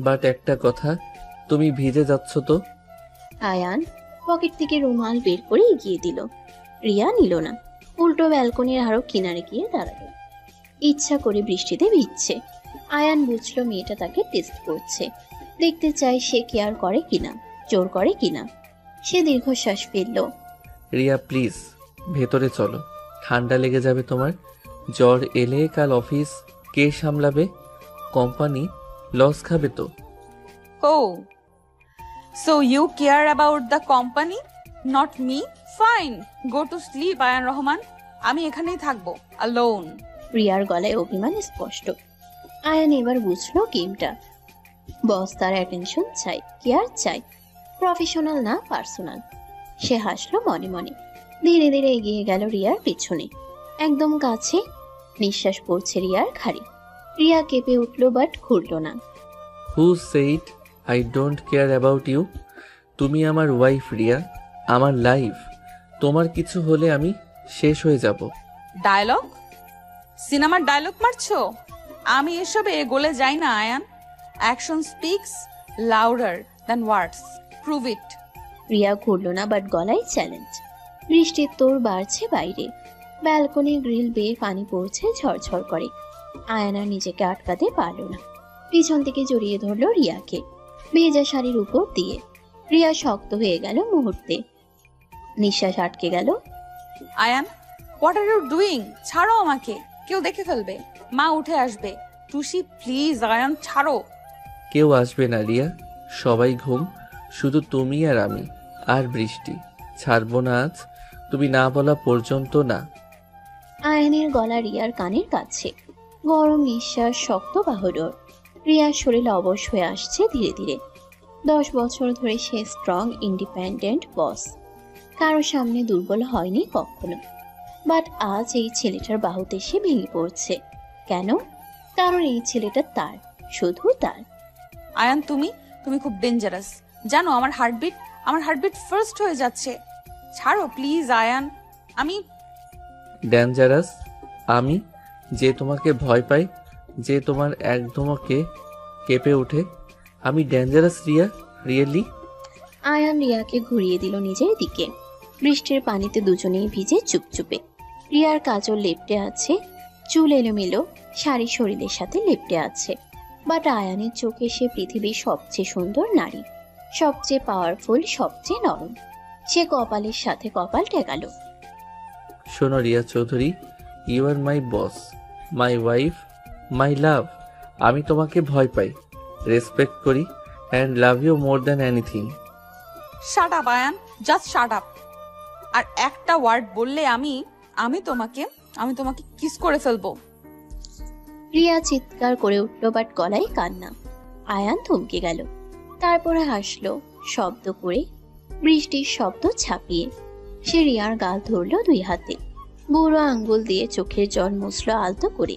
বাট একটা কথা, তুমি ভিজে যাচ্ছ তো। আয়ান পকেট থেকে রুমাল বের করে এগিয়ে দিল। রিয়া নিল না, উল্টো ব্যালকনির আরো কিনারে গিয়ে দাঁড়ালো। ইচ্ছা করে বৃষ্টিতে ভিজছে। আয়ান বুঝলো মেয়েটা তাকে টেস্ট করছে, দেখতে চায় সে কেয়ার করে কিনা, জোর করে কিনা। সে দীর্ঘশ্বাস ফেলল। রিয়া প্লিজ ভেতরে চলো, ঠান্ডা লেগে যাবে তোমার। জ্বর এলে কাল অফিস কে সামলাবে? কোম্পানি লস খাবে তো। Oh so you care about the company, not me? Fine, go to sleep Ayaan Rahman. আমি এখানেই থাকবো, অ্যালোন। রিয়ার গলায় অভিমান স্পষ্ট। আয়ান এবার বুঝলো গেমটা। বস তার অ্যাটেনশন চাই, কেয়ার চাই, প্রফেশনাল না পার্সোনাল। সে হাসলো মনে মনে। ধীরে ধীরে এগিয়ে গেল রিয়ার পিছনে, একদম কাছে। নিঃশ্বাস পড়ছে রিয়ার ঘাড়ে। রিয়া কেঁপে উঠল, বাট খুলল না। Who said I don't care about you? তুমি আমার ওয়াইফ রিয়া, আমার লাইফ। তোমার কিছু হলে আমি শেষ হয়ে যাব। ডায়লগ? সিনেমার ডায়লগ মারছো? আমি এসবে গলে যাই না Ayaan. Action speaks louder than words, prove it. Riya ঘুরল না, বাট গলায় চ্যালেঞ্জ। বৃষ্টির তোর বাড়ছে বাইরে, ব্যালকনির গ্রিল বেয়ে পানি পড়ছে ঝরঝর করে। আয়ানা নিজেকে আটকাতে পারল না, পিছন থেকে জড়িয়ে ধরল রিয়াকে ভেজা শাড়ির উপর দিয়ে। রিয়া শক্ত হয়ে গেল মুহূর্তে, নিঃশ্বাস আটকে গেল। Ayan, what are you doing? ছাড়ো আমাকে, কেউ দেখে ফেলবে, মা উঠে আসবে। টুসি প্লিজ আয়ান, ছাড়ো। কেউ আসবে না রিয়া, সবাই ঘুম, শুধু তুমি আর আমি আর বৃষ্টি। ছাড়বো না আজ, তুমি না বলা পর্যন্ত না। আয়ানের গলা রিয়ার কানের কাছে, গরম নিঃশ্বাস, শক্ত বাহুডোর। রিয়ার শরীর অবশ হয়ে আসছে ধীরে ধীরে। 10 বছর ধরে সে স্ট্রং ইন্ডিপেন্ডেন্ট বস, কারো সামনে দুর্বল হয়নি কখনো। বাট আজ এই ছেলেটার বাহুতে সে ভেঙে পড়ছে। কেন? কারণ এই ছেলেটা তার, শুধু তার। আয়ান, তুমি খুব ডেঞ্জারাস, জানো? আমার হার্টবিট ফার্স্ট হয়ে যাচ্ছে। ছাড়ো প্লিজ আয়ান। আমি ডেঞ্জারাস? আমি যে তোমাকে ভয় পাই, যে তোমার একদমকে কেঁপে ওঠে, আমি ডেঞ্জারাস রিয়া? রিয়েলি? আয়ান রিয়াকে ঘুরিয়ে দিল নিজের দিকে। বৃষ্টির পানিতে দুজনেই ভিজে চুপচুপে। রিয়ার কাজল লেপটে আছে, চুল এলোমেলো, শাড়ি শরীরের সাথে লেপটে আছে। বাট আয়ানের চোখে সে পৃথিবীর সবচেয়ে সুন্দর নারী, সবচেয়ে পাওয়ারফুল, সবচেয়ে নরম। সে কপালের সাথে কপাল ঠেকালো। শোনো Riya Chowdhury, you are my boss, my wife, my love. আমি তোমাকে ভয় পাই, রেসপেক্ট করি and love you more than anything. Shut up Ayaan, just shut up. আর একটা ওয়ার্ড বললে আমি তোমাকে কিস করে ফেলবো। রিয়া চিৎকার করে উঠল, বাট গলায় কান্না। আয়ান থমকে গেল, তারপরে হাসলো শব্দ করে, বৃষ্টির শব্দ ছাপিয়ে। সে রিয়ার গাল ধরল 2 হাতে, বুড়ো আঙ্গুল দিয়ে চোখের জল মুছলো আলতো করে।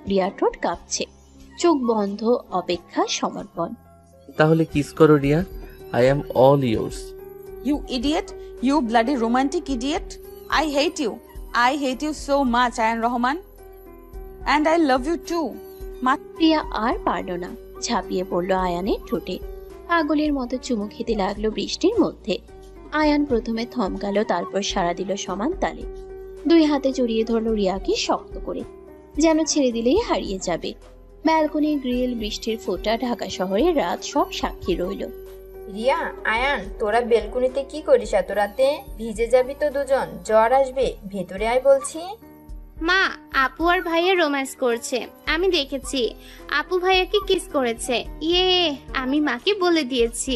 রিয়ার ঠোঁট কাঁপছে, চোখ বন্ধ, অপেক্ষা, সমর্পণ। তাহলে কিস করো Riya, I am all yours. You idiot, you bloody romantic idiot. I hate you so much, Ayaan Rahman, and I love you too. রিয়া আর পারল না, ঝাঁপিয়ে পড়ল আয়ানের ঠোঁটে। পাগলের মতো চুমু খেতে লাগলো বৃষ্টির মধ্যে। আয়ান প্রথমে থমকালো, তারপর সাড়া দিল সমান তালে। দুই হাতে জড়িয়ে ধরল রিয়াকে শক্ত করে, যেন ছেড়ে দিলেই হারিয়ে যাবে। ব্যালকনি, গ্রিল, বৃষ্টির ফোঁটা, ঢাকা শহরের রাত সব সাক্ষী রইল। রিয়া, আয়ান, তোরা বেলকুনিতে কি করিস এত রাতে? ভিজে যাবি তো দুজন, জ্বর আসবে। ভেতরে আয় বলছি। মা, আপু আর ভাইয়া রোম্যান্স করছে, আমি দেখেছি। আপু ভাইয়াকে কিস করেছে। ইয়ে, আমি মাকে বলে দিয়েছি।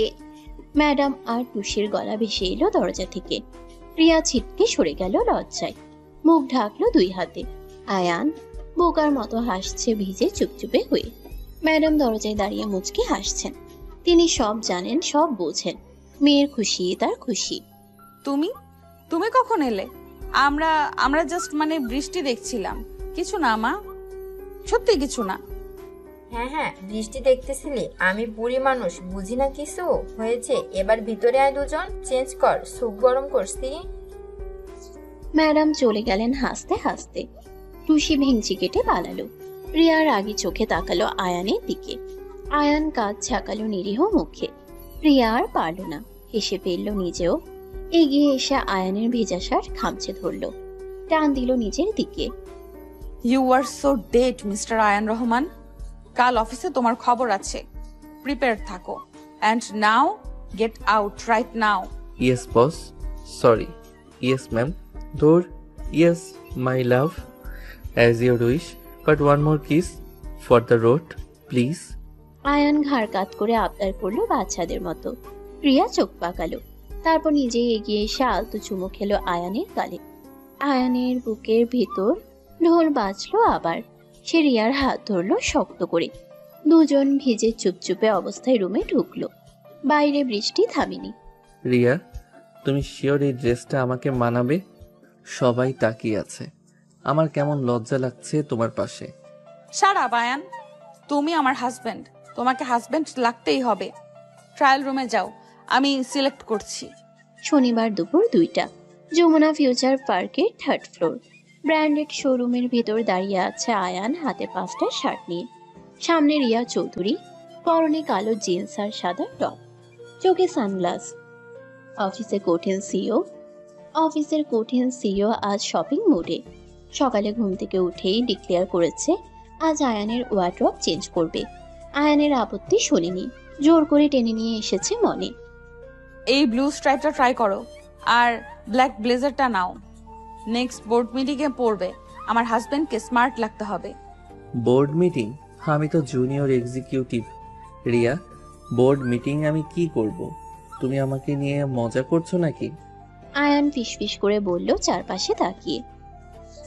ম্যাডাম আর টুসির গলা ভেসে এলো দরজা থেকে। রিয়া ছিটকে সরে গেল লজ্জায়, মুখ ঢাকলো দুই হাতে। আয়ান বোকার মতো হাসছে ভিজে চুপচুপে হয়ে। ম্যাডাম দরজায় দাঁড়িয়ে মুচকে হাসছেন। তিনি সব জানেন, সব বোঝেন। মেয়ের খুশি তার খুশি। তুমি তুমি কখন এলে? আমরা আমরা জাস্ট মানে বৃষ্টি দেখছিলাম। কিছু না মা, সত্যি কিছু না। হ্যাঁ হ্যাঁ, বৃষ্টি দেখতেছিলি? আমি বুড়ি মানুষ, বুঝি না কিছু। হয়েছে, এবার ভিতরে আয় দুজন, চেঞ্জ কর, স্যুপ গরম করছি। ম্যাডাম চলে গেলেন হাসতে হাসতে। টুসি ভেঙচি কেটে পালালো। রিয়ার আগে চোখে তাকালো আয়ানের দিকে। আয়ান কাজ ঝাঁকালো নিরীহ মুখে। রিয়া আর পারল না, হেসে ফেলল নিজেও। এগিয়ে এসে আয়ানের ভেজা শার্ট খামচে ধরল, টান দিল নিজের দিকে। You are so dead mister Ayaan Rahman. কাল অফিসে তোমার খবর আছে, প্রিপেয়ার থাকো। And now get out right now. Yes boss, sorry. Yes ma'am. ধর। Yes my love, as your wish, but one more kiss for the road please. Ayaan ঘাড় কাত করে আবদার করলো বাচ্চাদের মতো। রিয়া চোখ পাকালো, তারপর নিজে এগিয়ে এসে আলতো চুমু খেলো আয়ানের গালে। আয়ানের বুকের ভেতর ঢোল বাজলো আবার। সে রিয়ার হাত ধরলো শক্ত করে। দুজন ভিজে চুপচুপে অবস্থায় রুমে ঢুকলো। বাইরে বৃষ্টি থামেনি। রিয়া, তুমি শিওর এই ড্রেসটা আমাকে মানাবে? সবাই তাকিয়ে আছে, আমার কেমন লজ্জা লাগছে তোমার পাশে। সারা বায়ান, তুমি আমার হাজবেন্ড, তোমাকে হাজবেন্ড লাগতেই হবে। ট্রায়াল রুমে যাও, আমি সিলেক্ট করছি। শনিবার দুপুর 2টা, যমুনা ফিউচার পার্কের 3rd ফ্লোর। ব্র্যান্ডেড শোরুমের ভেতর দাঁড়িয়ে আছে আয়ান, হাতে 5টা শার্ট নিয়ে। সামনে রিয়া চৌধুরী, পরনে কালো জিন্স আর সাদা টপ, চোখে সানগ্লাস। অফিসের কঠিন সিইও আজ শপিং মুডে। সকালে ঘুম থেকে উঠেই ডিক্লেয়ার করেছে আজ আয়ানের ওয়ার্ড্রব চেঞ্জ করবে। আয়ানের আপত্তি শোনেনি, জোর করে টেনে নিয়ে এসেছে মনে। এই ব্লু স্ট্রাইপটা ট্রাই করো, আর ব্ল্যাক ব্লেজারটা নাও। নেক্সট বোর্ড মিটিংয়ে পড়বে, আমার হাজবেন্ডকে স্মার্ট লাগতে হবে। Board meeting? আমি তো junior executive. Riya, board meeting আমি কি করব? তুমি আমাকে নিয়ে মজা করছো নাকি? আয়ান ফিসফিস করে বলল চারপাশে তাকিয়ে।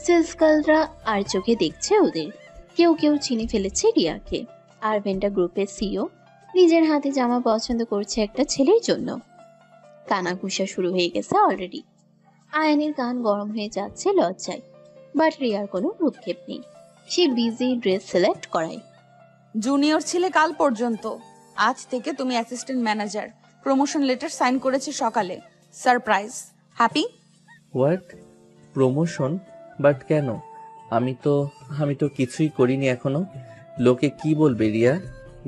সেলসকালরা আর চোখে দেখছে ওদের। কেউ কেউ চিনে ফেলেছে রিয়াকে। আরভেন্টা গ্রুপের সিইও নিজের হাতে জামা পছন্দ করছে একটা ছেলের জন্য। কানাঘুষা শুরু হয়ে গেছে অলরেডি। আয়ানের গান গরম হয়ে যাচ্ছে লজ্জায়, বাট রিয়ার কোনো ভ্রুক্ষেপ নেই। সে বিজি ড্রেস সিলেক্ট করায়। জুনিয়র ছিলে কাল পর্যন্ত, আজ থেকে তুমি assistant manager. Promotion letter sign করেছে সকালে। Surprise. Happy? What? Promotion? But কেন? আমি তো কিছুই করিনি এখনো। লোকে কি বলবে রিয়া?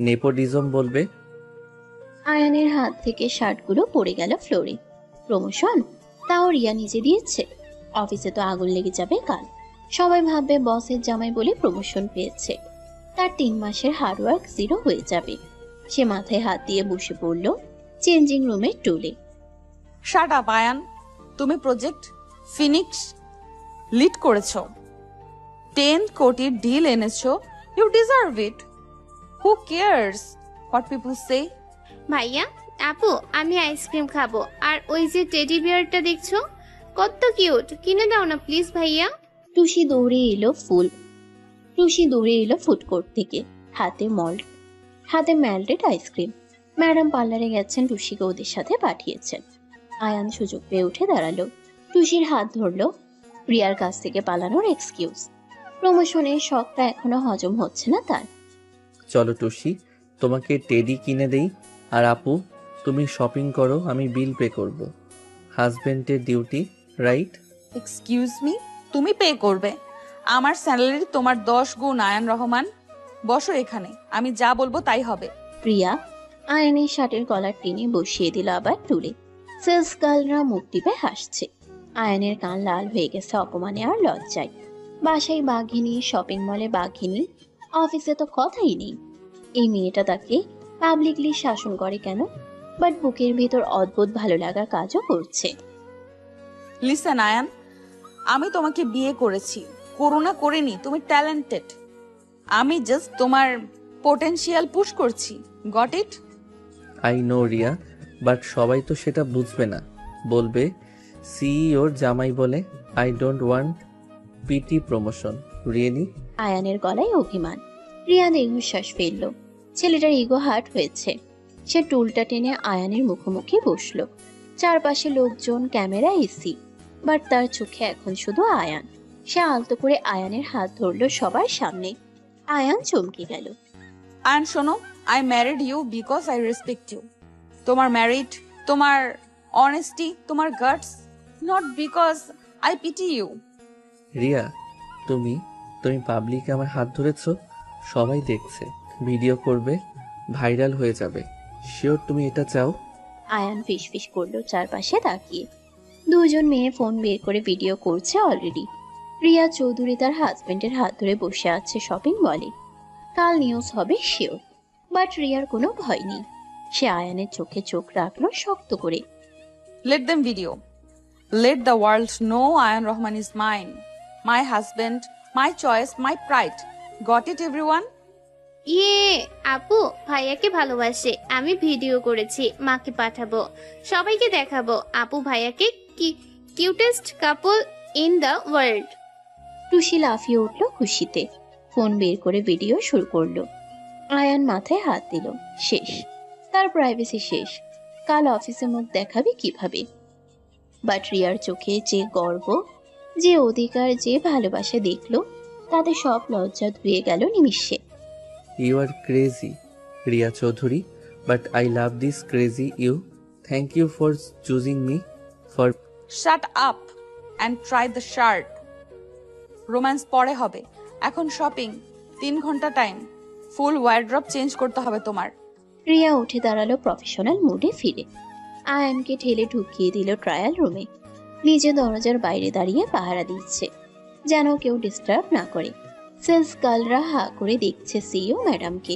নেপোটিজম বলবে। আয়ানের হাত থেকে শার্টগুলো পড়ে গেল ফ্লোরে। প্রমোশন? তাও রিয়া নিজে দিয়েছে? অফিসে তো আগুন লেগে যাবে কাল। সবাই ভাববে বসের জামাই বলে প্রমোশন পেয়েছে। তার 3 মাসের হার্ডওয়ার্ক জিরো হয়ে যাবে। সে মাথায় হাত দিয়ে বসে পড়ল চেঞ্জিং রুমের টুলে। শাট আপ আয়ান, তুমি প্রজেক্ট ফিনিক্স লিড করেছো, 10 কোটির ডিল এনেছো। You deserve it. Who cares what people say? ভাইয়া, আপু, আমি আইসক্রিম খাবো। আর ওই যে টেডি বিয়ারটা দেখছো, কত কিউট, কিনে দাও না প্লিজ ভাইয়া। টুসি দৌড়ে এলো ফুড কোর্ট থেকে, হাতে ম্যালটেড আইসক্রিম। ম্যাডাম পার্লারে গেছেন, টুসিকে ওদের সাথে পাঠিয়েছেন। আয়ান সুযোগ পেয়ে উঠে দাঁড়ালো, টুসির হাত ধরলো। রিয়ার কাছ থেকে পালানোর এক্সকিউজ। প্রমোশনের শখটা এখনো হজম হচ্ছে না তার। চলো টুসি, তোমাকে টেডি কিনে দেই। আর আপু, তুমি শপিং করো, আমি বিল পে করব। হাজবেন্ডের ডিউটি, রাইট? এক্সকিউজ মি, তুমি পে করবে? আমার স্যালারি তোমার 10 গুণ আয়ান রহমান। বসো এখানে, আমি যা বলবো তাই হবে। রিয়া আয়নের শার্টের কলার টেনে বসিয়ে দিল আবার টুলে। সেলস গার্লরা মুখ টিপে হাসছে। আয়ানের কান লাল হয়ে গেছে অপমানে আর লজ্জায়। বাসায় বাঘিনী, শপিং মলে বাঘিনী, অফিসে তো কথাই নেই। এই মেয়েটা তাকে পাবলিকলি শাসন করে কেন? বাট বুকের ভিতর অদ্ভুত ভালো লাগার কাজও করছে। লিসেন আয়ান, আমি তোমাকে বিয়ে করেছি, করোনা করিনি। তুমি ট্যালেন্টেড, আমি জাস্ট তোমার পোটেনশিয়াল পুশ করছি। Got it? I know Riya, but সবাই তো সেটা বুঝবে না। বলবে সিইওর জামাই বলে I don't want pity promotion. Really? আয়ানের গলায় অভিমান। রিয়া দীর্ঘশ্বাস ফেলল। ছেলেটার ইগো হার্ট হয়েছে। সে টুলটা টেনে আয়ানের মুখোমুখি বসল। চারপাশে লোকজন, ক্যামেরা, এসি, বাট তার চোখে এখন শুধু আয়ান। সে আলতো করে আয়ানের হাত ধরল সবার সামনে। আয়ান চমকে গেল। আয়ান শোনো, I married you because I respect you. তোমার ম্যারিড, তোমার অনেস্টি, তোমার guts, not because I pity you. Riya, তুমি তুমি পাবলিকে আমার হাত ধরেছো, সবাই দেখছে, ভিডিও করবে, ভাইরাল হয়ে যাবে। শিওর তুমি এটা চাও? আয়ান ফিসফিস করলো চারপাশে তাকিয়ে। দুজন মেয়ে ফোন বের করে ভিডিও করছে অলরেডি। রিয়া চৌধুরী তার হাজবেন্ডের হাত ধরে বসে আছে শপিং মলে। কাল নিউজ হবে শিওর। বাট রিয়ার কোনো ভয় নেই। সে আয়ানের চোখে চোখ রাখলো শক্ত করে। Let them video. Let the world know Ayan Rahman is mine. My husband, my choice, my pride. Got it, everyone? ইয়ে, আপু ভাইয়াকে ভালোবাসে। আমি ভিডিও করেছি, মাকে পাঠাবো, সবাইকে দেখাবো। আপু ভাইয়াকে cutest couple in the world. Tusi লাফিয়ে উঠল খুশিতে। ফোন বের করে ভিডিও শুরু করলো। আয়ান মাথায় হাত দিল। শেষ, তার প্রাইভেসি শেষ। কাল অফিসে মুখ দেখাবে কিভাবে? বাট রিয়ার চোখে যে গর্ব, যে অধিকার, যে ভালোবাসা দেখলো, তাতে সব লজ্জা ধুয়ে গেল নিমিষে। You are crazy Riya Chowdhury, but I love this crazy you. Thank you for choosing me for. Shut up and try the shirt. Romance পরে হবে, এখন শপিং। 3 ঘন্টা টাইম। ফুল ওয়ার্ড্রপ চেঞ্জ করতে হবে তোমার। রিয়া উঠে দাঁড়ালো প্রফেশনাল মুডে ফিরে। আয়ানকে ঠেলে ঢুকিয়ে দিল ট্রায়াল রুমে। নিজে দরজার বাইরে দাঁড়িয়ে পাহারা দিচ্ছে, যেন কেউ ডিস্টার্ব না করে। সেলস গার্লরা হা করে দেখছে সিইও ম্যাডামকে,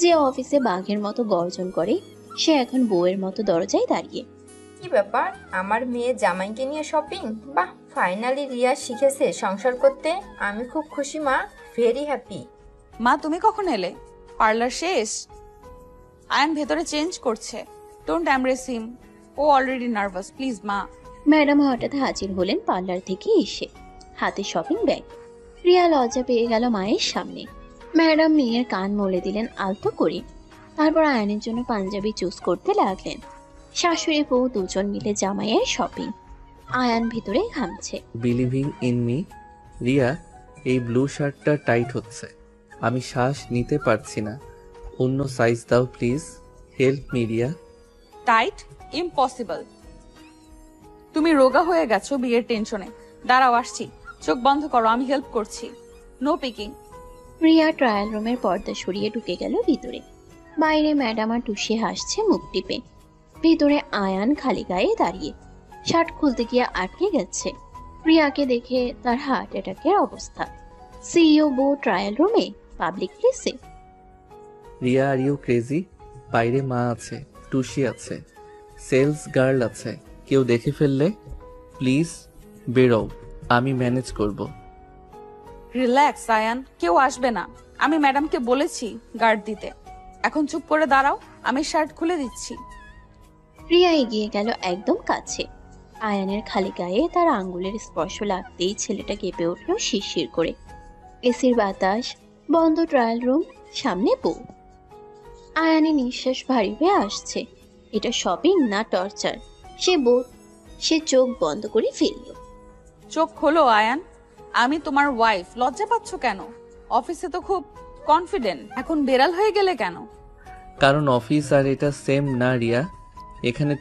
যে অফিসে বাঘের মতো গর্জন করে, সে এখন বউয়ের মতো দরজায় দাঁড়িয়ে। কি ব্যাপার, আমার মেয়ে জামাইকে নিয়ে শপিং? বাহ, ফাইনালি রিয়া শিখেছে সংসার করতে। আমি খুব খুশি মা, ভেরি হ্যাপি। মা তুমি কখন এলে? পার্লার শেষ? আয়ান ভেতরে চেঞ্জ করছে। ডোন্ট এমব্রেস হিম, ও অলরেডি নার্ভাস। প্লিজ মা। ম্যাডাম হঠাৎ হাজির হলেন পার্লার থেকে এসে, হাতে শপিং ব্যাগ। রিয়া লজ্জা পেয়ে গেল মায়ের সামনে। ম্যাডাম মেয়ের কান মলে দিলেন আলতো করে। তারপর আয়নের জন্য পাঞ্জাবি চুজ করতে লাগলেন। শাশুড়ি বউ দুজন মিলে জামাইয়ের শপিং। আয়ান ভিতরে ঘামছে। Believing in me. রিয়া, এই ব্লু শার্টটা টাইট হচ্ছে, আমি শ্বাস নিতে পারছি না। অন্য সাইজ দাও please, help me Riya. Tight? Impossible. তুমি রোগা হয়ে গেছো বিয়ের টেনশনে। দাঁড়াও আসছি, চোখ বন্ধ করো, আমি হেল্প করছি। No Peking. রিয়া ট্রায়াল রুমের পর্দা সরিয়ে ঢুকে গেল ভিতরে। বাইরে ম্যাডাম আর টুসি হাসছে মুখ টিপে। ভিতরে আয়ান খালি গায়ে দাঁড়িয়ে, শার্ট খুলতে গিয়ে আটকে গেছে। রিয়াকে দেখে তার হার্ট অ্যাটাকের অবস্থা। সিইও বউ ট্রায়াল রুমে, পাবলিক প্লেসে। Riya, are you crazy? বাইরে মা আছে, টুসি আছে, সেলস গার্ল আছে। কেউ দেখে ফেললে প্লিজ বেরো, আমি ম্যানেজ করব। রিল্যাক্স আয়ান, কেউ আসবে না। আমি ম্যাডামকে বলেছি গার্ড দিতে। এখন চুপ করে দাঁড়াও, আমি শার্ট খুলে দিচ্ছি। রিয়া এগিয়ে গেল একদম কাছে। আয়ানের খালি গায়ে তার আঙ্গুলের স্পর্শ লাগতেই ছেলেটা কেঁপে উঠল শিরশির করে। এসির বাতাস, বন্ধ ট্রায়াল রুম, সামনে বউ। আয়ানের নিঃশ্বাস ভারী হয়ে আসছে। এটা শপিং না টর্চার? সে চোখ বন্ধ করে ফেলল। চোখ খোলো আয়ান, আমি তোমার ওয়াইফ। লজ্জা পাচ্ছ কেন? অফিসে তো খুব কনফিডেন্ট, এখন বেড়াল হয়ে গেলে কেন? কারণ অফিস আর এটা সেম না রিয়া। এখানে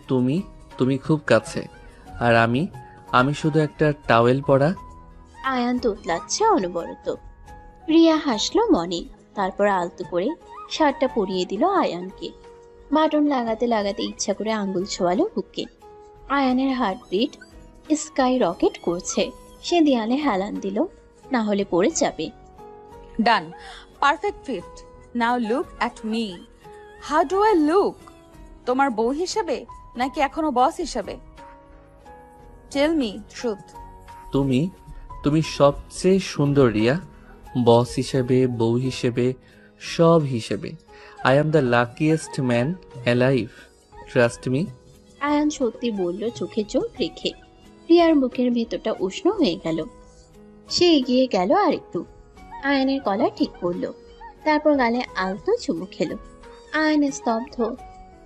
তুমি খুব কাছে, আর আমি শুধু একটা টাওয়েল পরা। আয়ান তোতলাচ্ছে অনবরত। রিয়া হাসলো মনে, তারপর আলতো করে শার্টটা পরিয়ে দিল আয়ানকে। বাটন লাগাতে লাগাতে ইচ্ছা করে আঙ্গুল ছোয়ালো বুকে। আয়ানের হার্টবিট স্কাই রকেট করছে। সে দেয়ালে হেলান দিল, না হলে পড়ে যাবে। Done, perfect fit. Now look at me. How do I look? তোমার বউ হিসেবে নাকি এখনো বস হিসেবে? Tell me truth. তুমি তুমি সবচেয়ে সুন্দর রিয়া, বস হিসেবে, বউ হিসেবে, সব হিসেবে। I am the luckiest man alive, trust me. Ayan সত্যি বলল চোখে চোখ রেখে। রিয়ার বুকের ভেতরটা উষ্ণ হয়ে গেল। সে এগিয়ে গেল আরেকটু, আয়ানের গলা ঠিক করলো, তারপর গালে আলতো চুমু খেলো। আয়ান স্তব্ধ।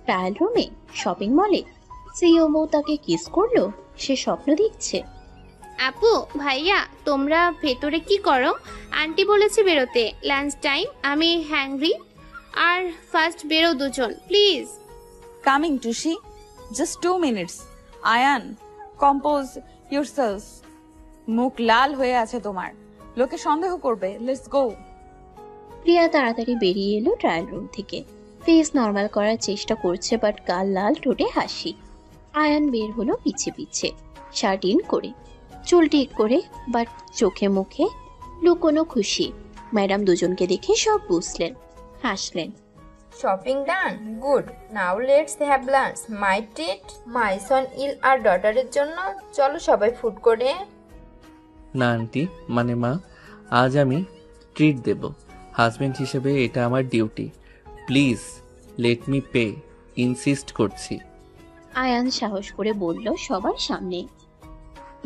ট্রায়াল রুমে, শপিং মলে সিও বউ তাকে কিস করলো। সে স্বপ্ন দেখছে। আপু ভাইয়া তোমরা ভেতরে কি করো? আন্টি বলেছে বেরোতে, লাঞ্চ টাইম, আমি হ্যাংরি। আর ফার্স্ট বেরো দুজন please. Coming Tushi, just 2 minutes. Ayan, compose yourself. মুখ লাল হয়ে আছে তোমার, লোকে সন্দেহ করবে। Let's go. প্রিয়া তাড়াতাড়ি বেরিয়ে এলো ট্রায়াল রুম থেকে। ফেস নর্মাল করার চেষ্টা করছে, বাট গাল লাল, ঠোঁটে হাসি। আয়ান বের হলো পিছে পিছে, শার্ট ইন করে, চুল ঠিক করে, বাট চোখে মুখে লুকোনো খুশি। ম্যাডাম দুজনকে দেখে সব বুঝলেন, হাসলেন। Shopping done, good. Now let's have lunch. My treat, my son in law আর ডটারের জন্য। চলো সবাই ফুড করে। না আন্টি, মানে মা, আজ আমি ট্রিট দেব। হাজবেন্ড হিসেবে এটা আমার duty. Please let me pay, insist করছি। আয়ান সাহস করে বলল সবার সামনে।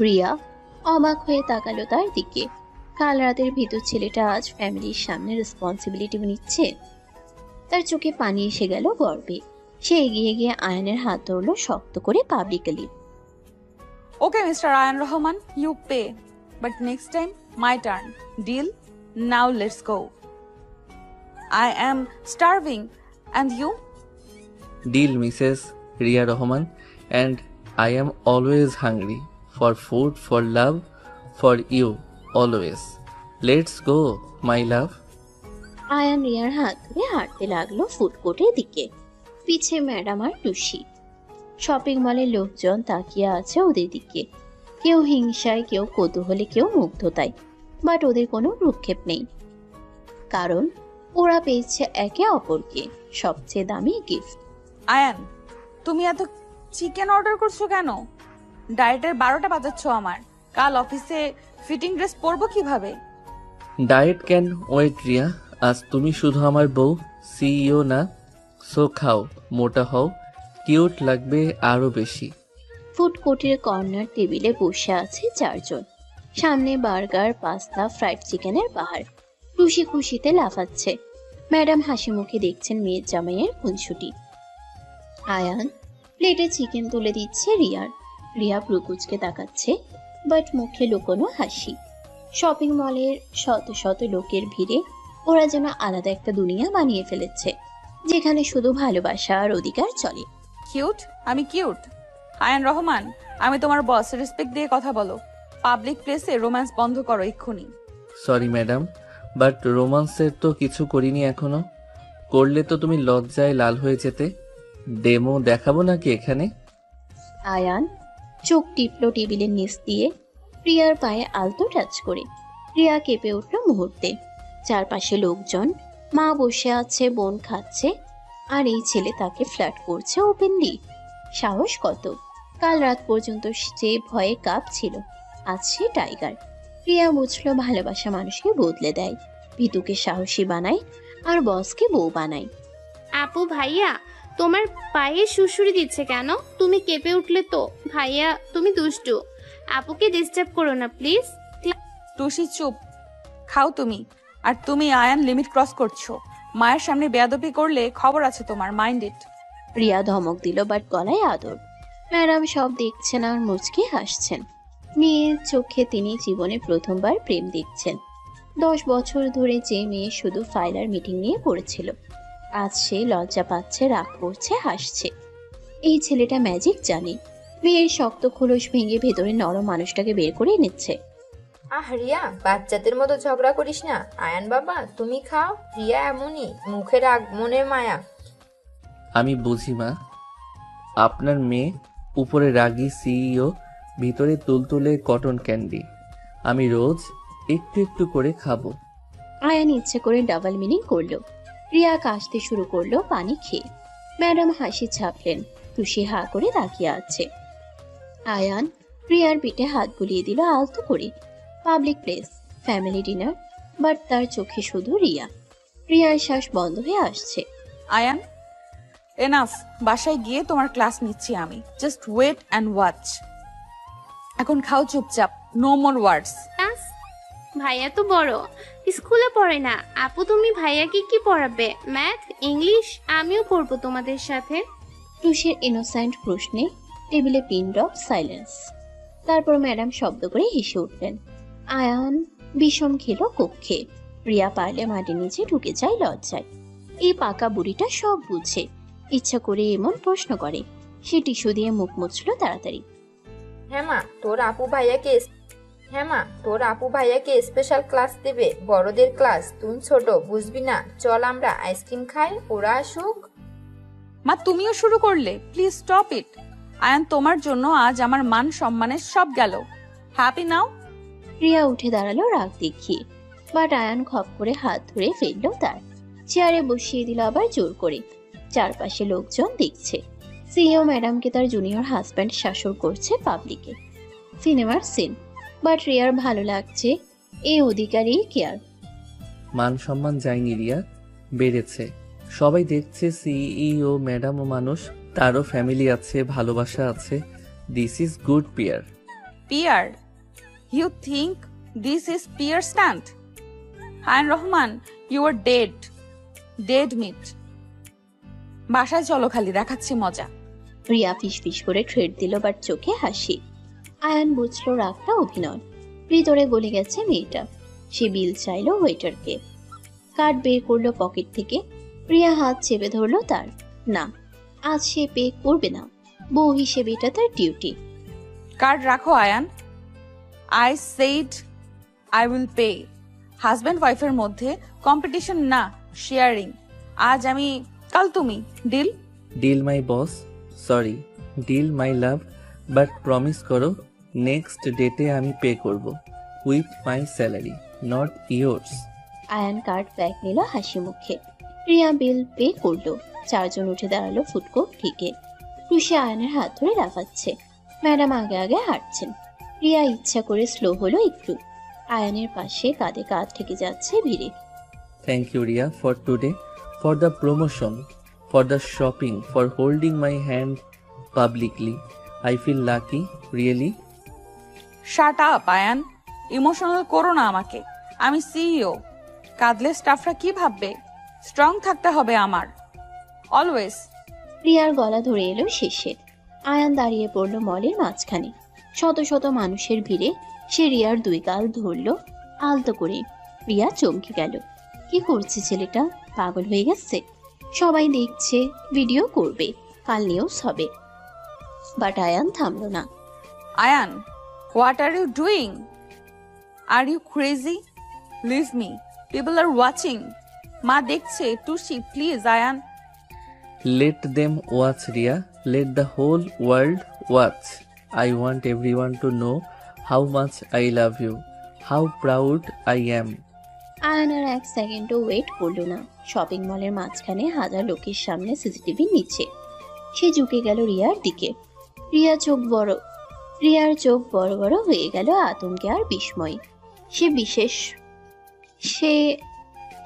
রিয়া অবাক হয়ে তাকালো তার দিকে। কাল রাতের ভিতর ছেলেটা আজ ফ্যামিলির সামনে রেসপন্সিবিলিটি নিচ্ছে। তার চোখে পানি এসে গেল গর্বে। সে এগিয়ে গিয়ে আয়ানের হাত ধরলো শক্ত করে, publicly. Okay mister Ayaan Rahman, you pay, but next time my turn. Deal? Now let's go. I am starving and you? Deal, Mrs. Ria Rahman, and I am always hungry for food, for love, for you, always. Let's go, my love. Ayaan রিয়ার হাত ধরে হাঁটতে লাগলো ফুডকোর্টের দিকে। পিছে ম্যাডাম আর টুসি। শপিং মলের লোকজন তাকিয়ে আছে ওদের দিকে, কেউ হিংসায়, কেউ কৌতূহলে, কেউ মুগ্ধতায়। বাট ওদের কোনো ভ্রুক্ষেপ নেই, কারণ ওরা পেয়েছে একে অপরকে সবচেয়ে দামি গিফট। আয়ান, তুমি এত চিকেন অর্ডার করছো কেন? ডায়েটের 12টা বাজাচ্ছ আমার। কাল অফিসে ফিটিং ড্রেস পরবো কিভাবে? Diet can wait, Ria. আজ তুমি শুধু আমার বউ, সিইও না। সো খাও, মোটা হও, কিউট লাগবে আরো বেশি। ফুড কোর্টের কর্নার টেবিলে বসে আছে 4 জন। সামনে বার্গার, পাস্তা, ফ্রাইড চিকেনের বাহার। টুসি খুশিতে লাফাচ্ছে। ম্যাডাম হাসি মুখে দেখছেন মেয়ের জামাইয়ের খুনসুটি। আয়ান প্লেটে চিকেন তুলে দিচ্ছে রিয়ার। রিয়া প্রকুচকে তাকাচ্ছে, বাট মুখে লুকোনো হাসি। শপিং মলের শত শত লোকের ভিড়ে ওরা যেন আলাদা একটা দুনিয়া বানিয়ে ফেলেছে, যেখানে শুধু ভালোবাসা আর অধিকার চলে। কিউট? আমি কিউট? আয়ান রহমান, আমি তোমার বস, রেসপেক্ট দিয়ে কথা বলো। পাবলিক প্লেসে রোম্যান্স বন্ধ করো এক্ষুনি। সরি ম্যাডাম, বাট রোমান্সের তো কিছু করিনি এখনো। করলে তো তুমি লজ্জায় লাল হয়ে যেতে। ডেমো দেখাবো নাকি এখানে? আয়ান চোখ টিপলো টেবিলের নিচ দিয়ে, প্রিয়ার পায়ে আলতো টাচ করে। প্রিয়া কেঁপে উঠল মুহূর্তে। চারপাশে লোকজন, মা বসে আছে, বোন খাচ্ছে, আর এই ছেলে তাকে ফ্ল্যাট করছে ওপেনলি। সাহস কত! কাল রাত পর্যন্ত যে ভয়ে কাঁপছিল, আজ সে টাইগার। প্রিয়া বুঝলো ভালোবাসা মানুষকে বদলে দেয়, ভিতুকে সাহসী বানায়, আর বসকে বউ বানায়। আপু ভাইয়া তোমার পায়ে শুশুরি দিচ্ছে কেন? তুমি কেঁপে উঠলে তো। ভাইয়া তুমি দুষ্টু, আপুকে ডিস্টার্ব করো না প্লিজ। টুসি চুপ, খাও তুমি। আর তুমি আয়ান, লিমিট ক্রস করছো। মায়ের সামনে বেয়াদবি করলে খবর আছে তোমার, মাইন্ড ইট। প্রিয়া ধমক দিল, বাট গলায় আদর। ম্যাডাম সব দেখছেন আর মুচকি হাসছেন। মেয়ের চোখে তিনি জীবনে প্রথমবার প্রেম দেখছেন। 10 বছর ধরে যে মেয়ে শুধু ফাইলার মিটিং নিয়ে পড়েছিল, আজ সে লজ্জা পাচ্ছে, রাগ করছে, হাসছে। এই ছেলেটা ম্যাজিক জানে। মেয়ের শক্ত খোলস ভেঙে ভেতরে নরম মানুষটাকে বের করে নিচ্ছে। আহ রিয়া, বাচ্চাদের মতো ঝগড়া করিস না। আয়ান বাবা তুমি খাও। রিয়া এমনই, মুখে রাগ মনে মায়া। আমি বুঝি মা, আপনার মেয়ে উপরে রাগী সিইও, ভিতরে তুলতুলে কটন ক্যান্ডি। আমি রোজ একটু একটু করে খাবো। আয়ান ইচ্ছে করে ডাবল মিনিং করলো। রিয়া কাশতে শুরু করলো পানি খেয়ে। ম্যাডাম হাসি ছাপলেন। তুষি হা করে তাকিয়ে আছে। আয়ান রিয়ার পিঠে হাত বুলিয়ে দিল আলতো করে। Public place, family dinner, but তার চোখে শুধু রিয়া। রিয়ার শ্বাস বন্ধ হয়ে আসছে। আয়ান, এনাফ। বাসায় গিয়ে তোমার ক্লাস নিচ্ছি আমি। Just wait and watch. এখন খাও চুপচাপ, নো মোর ওয়ার্ডস। ক্লাস? ভাইয়া তো বড়, স্কুলে পড়ে না। আপু তুমি ভাইয়াকে কি পড়াবে? Math, English? আমিও পড়বো তোমাদের সাথে। টুসির ইনোসেন্ট প্রশ্নে টেবিলে পিন ড্রপ সাইলেন্স। তারপর ম্যাডাম শব্দ করে হেসে উঠলেন। আয়ান বিষম খেলো কক্ষে। রিয়া পারলে মাটির নিচে ঢুকে যায় লজ্জায়। এই পাকা বুড়িটা সব বুঝে, ইচ্ছা করে এমন প্রশ্ন করে। সে টিস্যু দিয়ে মুখ মুছল তাড়াতাড়ি। হ্যাঁ মা, তোর আপু ভাইয়াকে স্পেশাল ক্লাস দেবে, বড়দের ক্লাস। তুই ছোট, বুঝবি না। চল আমরা আইসক্রিম খাই, ওরা আসুক। মা, তুমিও শুরু করলে? Please stop it. আয়ান, তোমার জন্য আজ আমার মান সম্মানের সব গেল। হ্যাপি নাও? রিয়া উঠে দাঁড়ালো রাগ দেখিয়ে, বাট আয়ান খপ করে হাত ধরে ফেললো তার। চেয়ারে বসিয়ে দিল আবার জোর করে। চারপাশে লোকজন দেখছে। সিইও ম্যাডামকে তার জুনিয়র হাজব্যান্ড শাসন করছে পাবলিকে। সিনেমার সিন, বাট রিয়ার ভালো লাগছে। এই অধিকারী কেয়ার। মান সম্মান যায়নি রিয়া, বেড়েছে। সবাই দেখছে সিইও ম্যাডাম ও মানুষ, তারও ফ্যামিলি আছে, ভালোবাসা আছে। This is good pair. Pair? You think this is pair stand? Ayan Rahman, you are dead. Dead meat. বাসায় চলো, খালি দেখাচ্ছি মজা। রিয়া ফিস ফিস করে ট্রেড দিল, বাট চোখে হাসি। আয়ান বুঝলো রাগটা অভিনয়। ভিতরে গলে গেছে মেয়েটা। সে বিল চাইলো ওয়েটারকে। কার্ড বের করলো পকেট থেকে। রিয়া হাত চেপে ধরলো তার। না, আজ সে পে করবে না। বউ হিসেবে এটা তার ডিউটি। কার্ড রাখো Ayan. I said I will pay. Husband ওয়াইফের মধ্যে কম্পিটিশন না, শেয়ারিং। আজ আমি, কাল তুমি। Deal? Deal my boss, sorry, deal my love, but promise করো নেক্সট ডেটে আমি পে করব with my salary, not yours. Ayan card bag নিল হাসি মুখে। রিয়া বিল পে করলো। চারজন উঠে দাঁড়ালো ফুটকোট থেকে। টুসি আয়ানের হাত ধরে লাফাচ্ছে। ম্যাডাম আগে আগে হাঁটছেন। রিয়া ইচ্ছা করে স্লো হলো একটু। আয়ানের পাশে কাঁধে কাঁধ ঠেকে যাচ্ছে ভিড়ে। Thank you Riya for today, for the promotion, for the shopping, for holding my hand publicly. I feel lucky, really. Shut up Ayan, emotional করো না আমাকে। আমি সিইও, কাঁদলে স্টাফরা কি ভাববে? স্ট্রং থাকতে হবে আমার, অলওয়েজ। রিয়ার গলা ধরে এলো শেষে। আয়ান দাঁড়িয়ে পড়লো মলের মাঝখানে। শত শত মানুষের ভিড়ে সে রিয়ার দুই গাল ধরলো আলতো করে। রিয়া চমকে গেল। কি করছে ছেলেটা? পাগল হয়ে গেছে? সবাই দেখছে, ভিডিও করবে, কাল নিউজ হবে। বাট আয়ান থামলো না। Ayaan, what are you doing? Are you crazy? Leave me, people are watching. মা দেখছে। Tusi, please Ayaan. Let them watch, Ria. Let the whole world watch. I want everyone to know how much I love you, how proud I am. Ayaan আর এক সেকেন্ডও ওয়েট করলো না। শপিং মলের মাঝখানে হাজার লোকের সামনে সিসিটিভি নিচে সে ঝুঁকে গেল রিয়ার দিকে। রিয়ার চোখ বড় বড় হয়ে গেল আতঙ্কে আর বিস্ময়ে।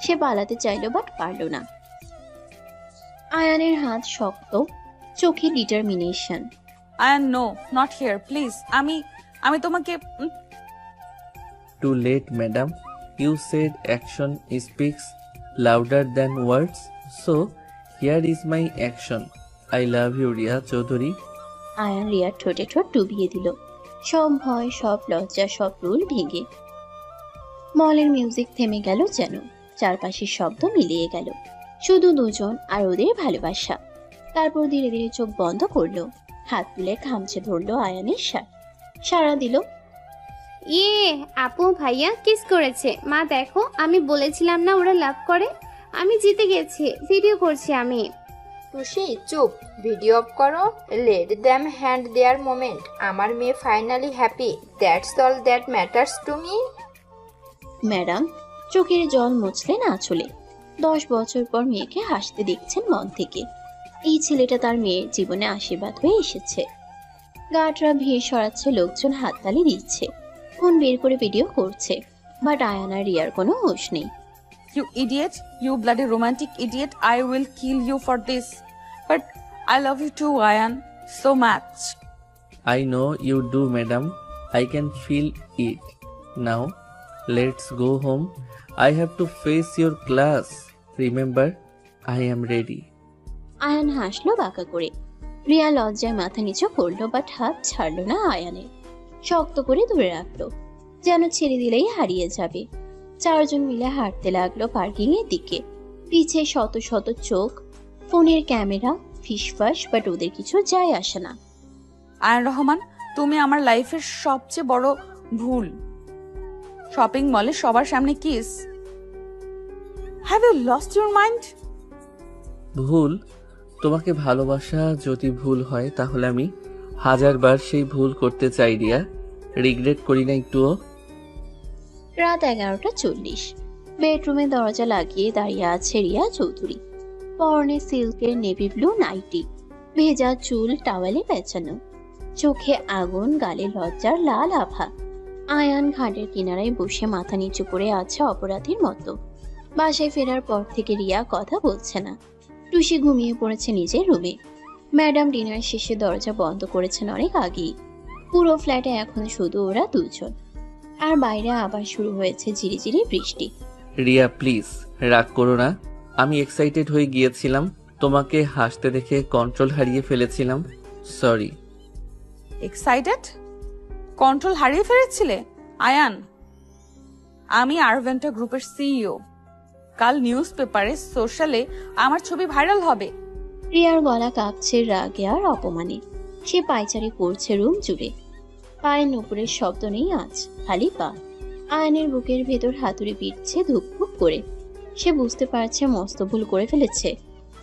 সে পালাতে চাইলো, বাট পারলো না। আয়ানের হাত শক্ত, চোখে determination. Ayan, no, not here, please. আমি তোমাকে। Too late, madam. You said action speaks louder than words. So, here is my action. I love you, Ria Chaudhary. Ayaan রিয়ার ঠোঁটে ঠোঁট ডুবিয়ে দিল। সব ভয়, সব লজ্জা, সব রুল ভেঙে। মলের মিউজিক থেমে গেল যেন। চারপাশের শব্দ মিলিয়ে গেল। শুধু দুজন আর ওদের ভালোবাসা। তারপর ধীরে ধীরে চোখ বন্ধ করলো। হাত তুলে খামচে ধরলো আয়ানের শার্ট। সাড়া দিল। ইয়ে, আপু ভাইয়া কিস করেছে। মা দেখো, আমি বলেছিলাম না ওরা লাভ করে। আমি জিতে গেছি, ভিডিও করছি আমি। তুষি চুপ, ভিডিও অফ করো, লেট দ্যাম হ্যান্ড দেয়ার মোমেন্ট। আমার মেয়ে finally happy, that's all that matters to me. Madam চোখের জল মুছলেন আঁচলে। 10 বছর পর মেয়েকে হাসতে দেখছেন মন থেকে। এই ছেলেটা তার মেয়ের জীবনে আশীর্বাদ হয়ে এসেছে। গার্ডরা ভিড় সরাচ্ছে, লোকজন হাততালি দিচ্ছে, ফোন বের করে ভিডিও করছে। বাট আয়ান আর রিয়ার কোনো হুঁশ নেই। You idiot, you bloody romantic idiot, I will kill you for this. But I love you too, Ayan, so much. I know you do, madam. I can feel it. Now, let's go home. I have to face your class. Remember, I am ready. Ayaan হাসলো বাঁকা করে। রিয়া লজ্জায় মাথা নিচু করলো, বাট হাত ছাড়লো না আয়ানের। শক্ত করে ধরে রাখলো, যেন ছেড়ে দিলেই হারিয়ে যাবে। 4 জন মিলে হাঁটতে লাগলো পার্কিং এর দিকে। পিছে শত শত চোখ, ফোনের ক্যামেরা, ফিসফাস, বাট ওদের কিছু যায় আসে না। আয়ান রহমান, তুমি আমার লাইফের সবচেয়ে বড় ভুল। শপিং মলে সবার সামনে kiss. Have you lost your mind? ভুল? তোমাকে ভালোবাসা যদি ভুল হয় তাহলে আমি 1000 বার সেই ভুল করতে চাই রিয়া। রিগ্রেট করি না একটুও। রাত 11:40। বেডরুমে দরজা লাগিয়ে দাঁড়িয়ে আছে রিয়া চৌধুরী। পরনে সিল্কের নেভি ব্লু নাইটি, ভেজা চুল টাওয়ালে পেঁচানো, চোখে আগুন, গালে লজ্জার লাল আভা। আয়ান ঘাটের কিনারায় বসে মাথা নিচু করে আছে অপরাধীর মতো। বাসায় ফেরার পর থেকে রিয়া কথা বলছে না। টুসি ঘুমিয়ে পড়েছে নিজের রুমে। ম্যাডাম ডিনার শেষে দরজা বন্ধ করেছেন অনেক আগেই। পুরো ফ্ল্যাটে এখন শুধু ওরা দুজন। আর বাইরে আবার শুরু হয়েছে ঝিরিঝিরি বৃষ্টি। রিয়া প্লিজ রাগ করো না। আমি এক্সাইটেড হয়ে গিয়েছিলাম, তোমাকে হাসতে দেখে কন্ট্রোল হারিয়ে ফেলেছিলাম। সরি। এক্সাইটেড? কন্ট্রোল হারিয়ে ফেলেছিলে? আয়ান, আমি আরভেন্টা গ্রুপের সিইও। কাল নিউজ পেপারে, সোশ্যালে আমার ছবি ভাইরাল হবে। রিয়ার গলা কাঁপছে রাগে আর অপমানে। সে পায়চারি করছে রুম জুড়ে। পায়ের নুপুরের শব্দ নেই আজ, খালি পা। আয়নের বুকের ভেতর হাতুড়ি পিটছে ধুকপুক করে। সে বুঝতে পারছে মস্ত ভুল করে ফেলেছে।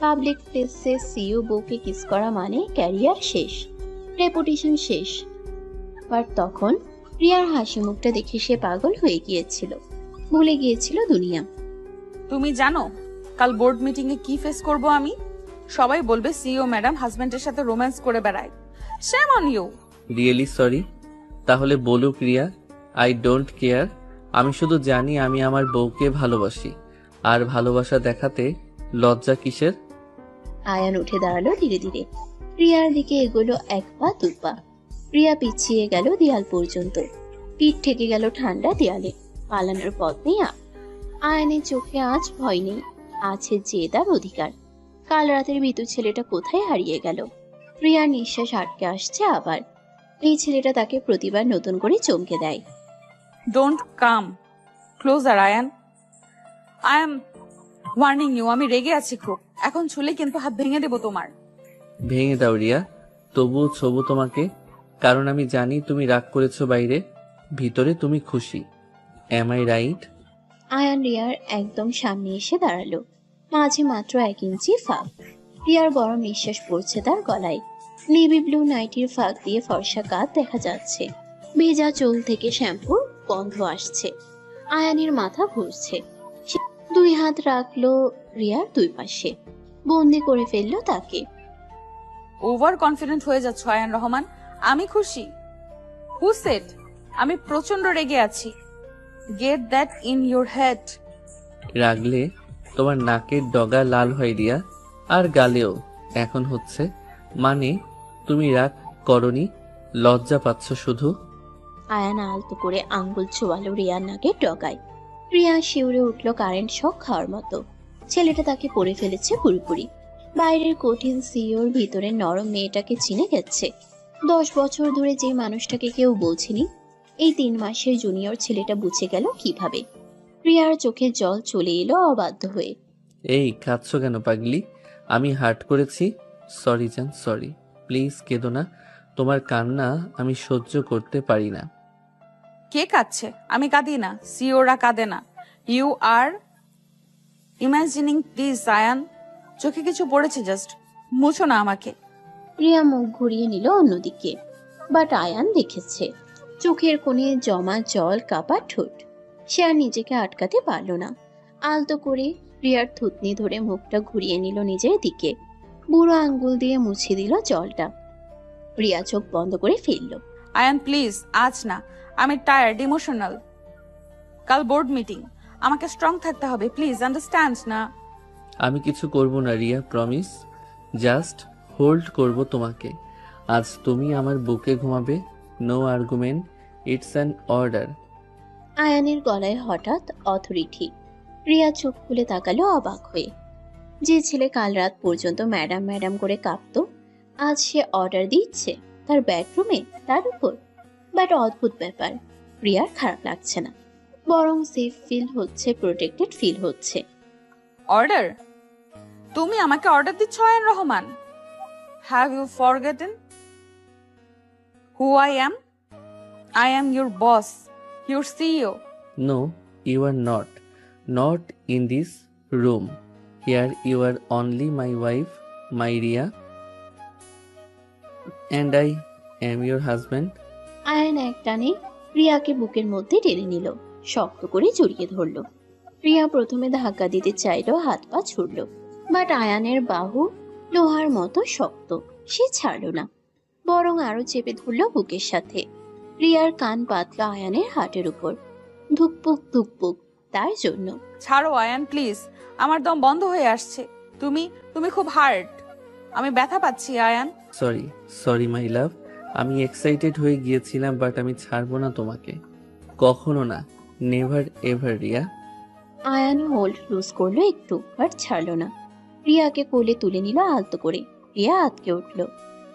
পাবলিক প্লেসে সিইও বউকে কিস করা মানে ক্যারিয়ার শেষ, রেপুটেশন শেষ। আর তখন রিয়ার হাসি মুখটা দেখে সে পাগল হয়ে গিয়েছিল, ভুলে গিয়েছিল দুনিয়া। তুমি জানো কাল বোর্ড মিটিং এ কি ফেস করব আমি? সবাই বলবে সিইও ম্যাডাম হাজবেন্ডের সাথে রোম্যান্স করে বেড়ায়। শ্যাম অন ইউ। Really sorry. তাহলে বলুক রিয়া, আই ডোন্ট কেয়ার। আমি শুধু জানি আমি আমার বউকে ভালোবাসি, আর ভালোবাসা দেখাতে লজ্জা কিসের? আয়ান উঠে দাঁড়ালো ধীরে ধীরে। রিয়ার দিকে এগোলো 1 পা 2 পা। রিয়া পিছিয়ে গেল দেয়াল পর্যন্ত। পিঠ ঠেকে গেল ঠান্ডা দেয়ালে। পালানোর পথ নেই আর। আয়নের চোখে আজ ভয় নেই, আছে জেদ আর অধিকার। কাল রাতের ভীতু ছেলেটা কোথায় হারিয়ে গেল? রিয়ার নিঃশ্বাস আটকে আসছে আবার। এই ছেলেটা তাকে প্রতিবার নতুন করে চমকে দেয়। Don't come closer Ayan, I am warning you. আমি রেগে আছি খুব। এখন ছুলে কিন্তু হাত ভেঙে দেবো তোমার। ভেঙে দাও রিয়া, তবুও ছোবো তোমাকে। কারণ আমি জানি তুমি রাগ করেছো বাইরে, ভিতরে তুমি খুশি। Am I right? আয়ান রিয়ার একদম সামনে এসে দাঁড়ালো। মাঝে মাত্র 1 ইঞ্চি ফাঁক। রিয়ার গরম নিঃশ্বাস পড়ছে তার গলায়। নেভি ব্লু নাইটির ফাঁক দিয়ে ফর্সা কাঁধ দেখা যাচ্ছে। ভেজা চুল থেকে শ্যাম্পুর গন্ধ আসছে। আয়ানের মাথা ঘুরছে। সে 2 হাত রাখলো রিয়ার 2 পাশে, বন্দি করে ফেললো তাকে। ওভার কনফিডেন্ট হয়ে যাচ্ছ আয়ান রহমান। আমি খুশি? Who said? আমি প্রচন্ড রেগে আছি। Get that in your head. রাগলে তোমার নাকের ডগা লাল হয় রিয়া, আর গালেও এখন হচ্ছে। মানে তুমি রাগ করনি, লজ্জা পাচ্ছ শুধু। আয়ান আলতো করে আঙ্গুল ছোয়ালো রিয়ার নাকের ডগায়। রিয়া শিউরে উঠলো কারেন্ট শক খাওয়ার মতো। ছেলেটা তাকে পড়ে ফেলেছে পুরোপুরি। বাইরের কঠিন সিওর ভিতরে নরম মেয়েটাকে চিনে গেছে। 10 বছর ধরে যে মানুষটাকে কেউ বোঝেনি, এই 3 মাসের জুনিয়র ছেলেটা বুঝে গেল কিভাবে। রিয়ার চোখে জল চলে এলো অবাধ্য হয়ে। এই কাঁদছ কেন পাগলি? আমি হার্ট করেছি? সরি জান, সরি। প্লিজ কেঁদো না, তোমার কান্না আমি সহ্য করতে পারি না। কে কাঁদছে? আমি কাঁদি না, সিওরা কাঁদে না। You are imagining this Ayan. চোখে কিছু পড়েছে জাস্ট। মুছো না আমাকে। রিয়া মুখ ঘুরিয়ে নিল অন্যদিকে, বাট আয়ান দেখেছে চোখের কোণে জমা জল কাপা ঠোঁট। সে আর নিজেকে আটকাতে পারল না। আলতো করে রিয়ার থুতনি ধরে মুখটা ঘুরিয়ে নিল নিজের দিকে, বুড়ো আঙ্গুল দিয়ে মুছে দিল জলটা। রিয়া চোখ বন্ধ করে ফেলল। আয়ান প্লিজ, আজ না, আমি টায়ার্ড, ইমোশনাল। কাল বোর্ড মিটিং, আমাকে স্ট্রং থাকতে হবে, প্লিজ আন্ডারস্ট্যান্ড না। আমি কিছু করব না রিয়া, প্রমিস। জাস্ট হোল্ড করব তোমাকে। আজ তুমি আমার বুকে ঘুমাবে। No argument, it's an order. আয়ানের গলায় হঠাৎ অথরিটি। রিয়া চোখ খুলে তাকালো অবাক হয়ে। যে ছেলে কাল রাত পর্যন্ত ম্যাডাম ম্যাডাম করে কাঁপতো, আজ সে অর্ডার দিচ্ছে তার বেডরুমে, তার উপর। বাট অদ্ভুত ব্যাপার, রিয়ার খারাপ লাগছে না, বরং সেফ ফিল হচ্ছে, প্রোটেক্টেড ফিল হচ্ছে। অর্ডার? তুমি আমাকে অর্ডার দিচ্ছ Ayan Rahman? Have you forgotten who I am? I am your boss, your CEO. No, you are not. Not in this room. Here you are only my wife, my Riya, and I am your husband. Ayan এক টানে রিয়াকে বুকের মধ্যে টেনে নিল, শক্ত করে জড়িয়ে ধরল। রিয়া প্রথমে ধাক্কা দিতে চাইল, হাত পা ছুড়ল, বাট আয়ানের বাহু লোহার মতো শক্ত, সে ছাড়ল না, বরং আরো চেপে ধরল বুকের সাথে। রিয়ার কান পাতল আয়ানের হাটের উপর, ধুকপুক ধুকপুক তার জন্য। ছাড়ো আয়ান প্লিজ, আমার দম বন্ধ হয়ে আসছে। তুমি তুমি খুব হার্ড, আমি ব্যথা পাচ্ছি Ayaan. Sorry, sorry my love. আমি এক্সাইটেড হয়ে গিয়েছিলাম, বাট আমি ছাড়বো না তোমাকে, কখনো না, never ever Riya. Ayan hold loose করলো একটু, বাট ছাড়লো না। রিয়াকে কোলে তুলে নিল আলতো করে। রিয়া আতকে উঠল,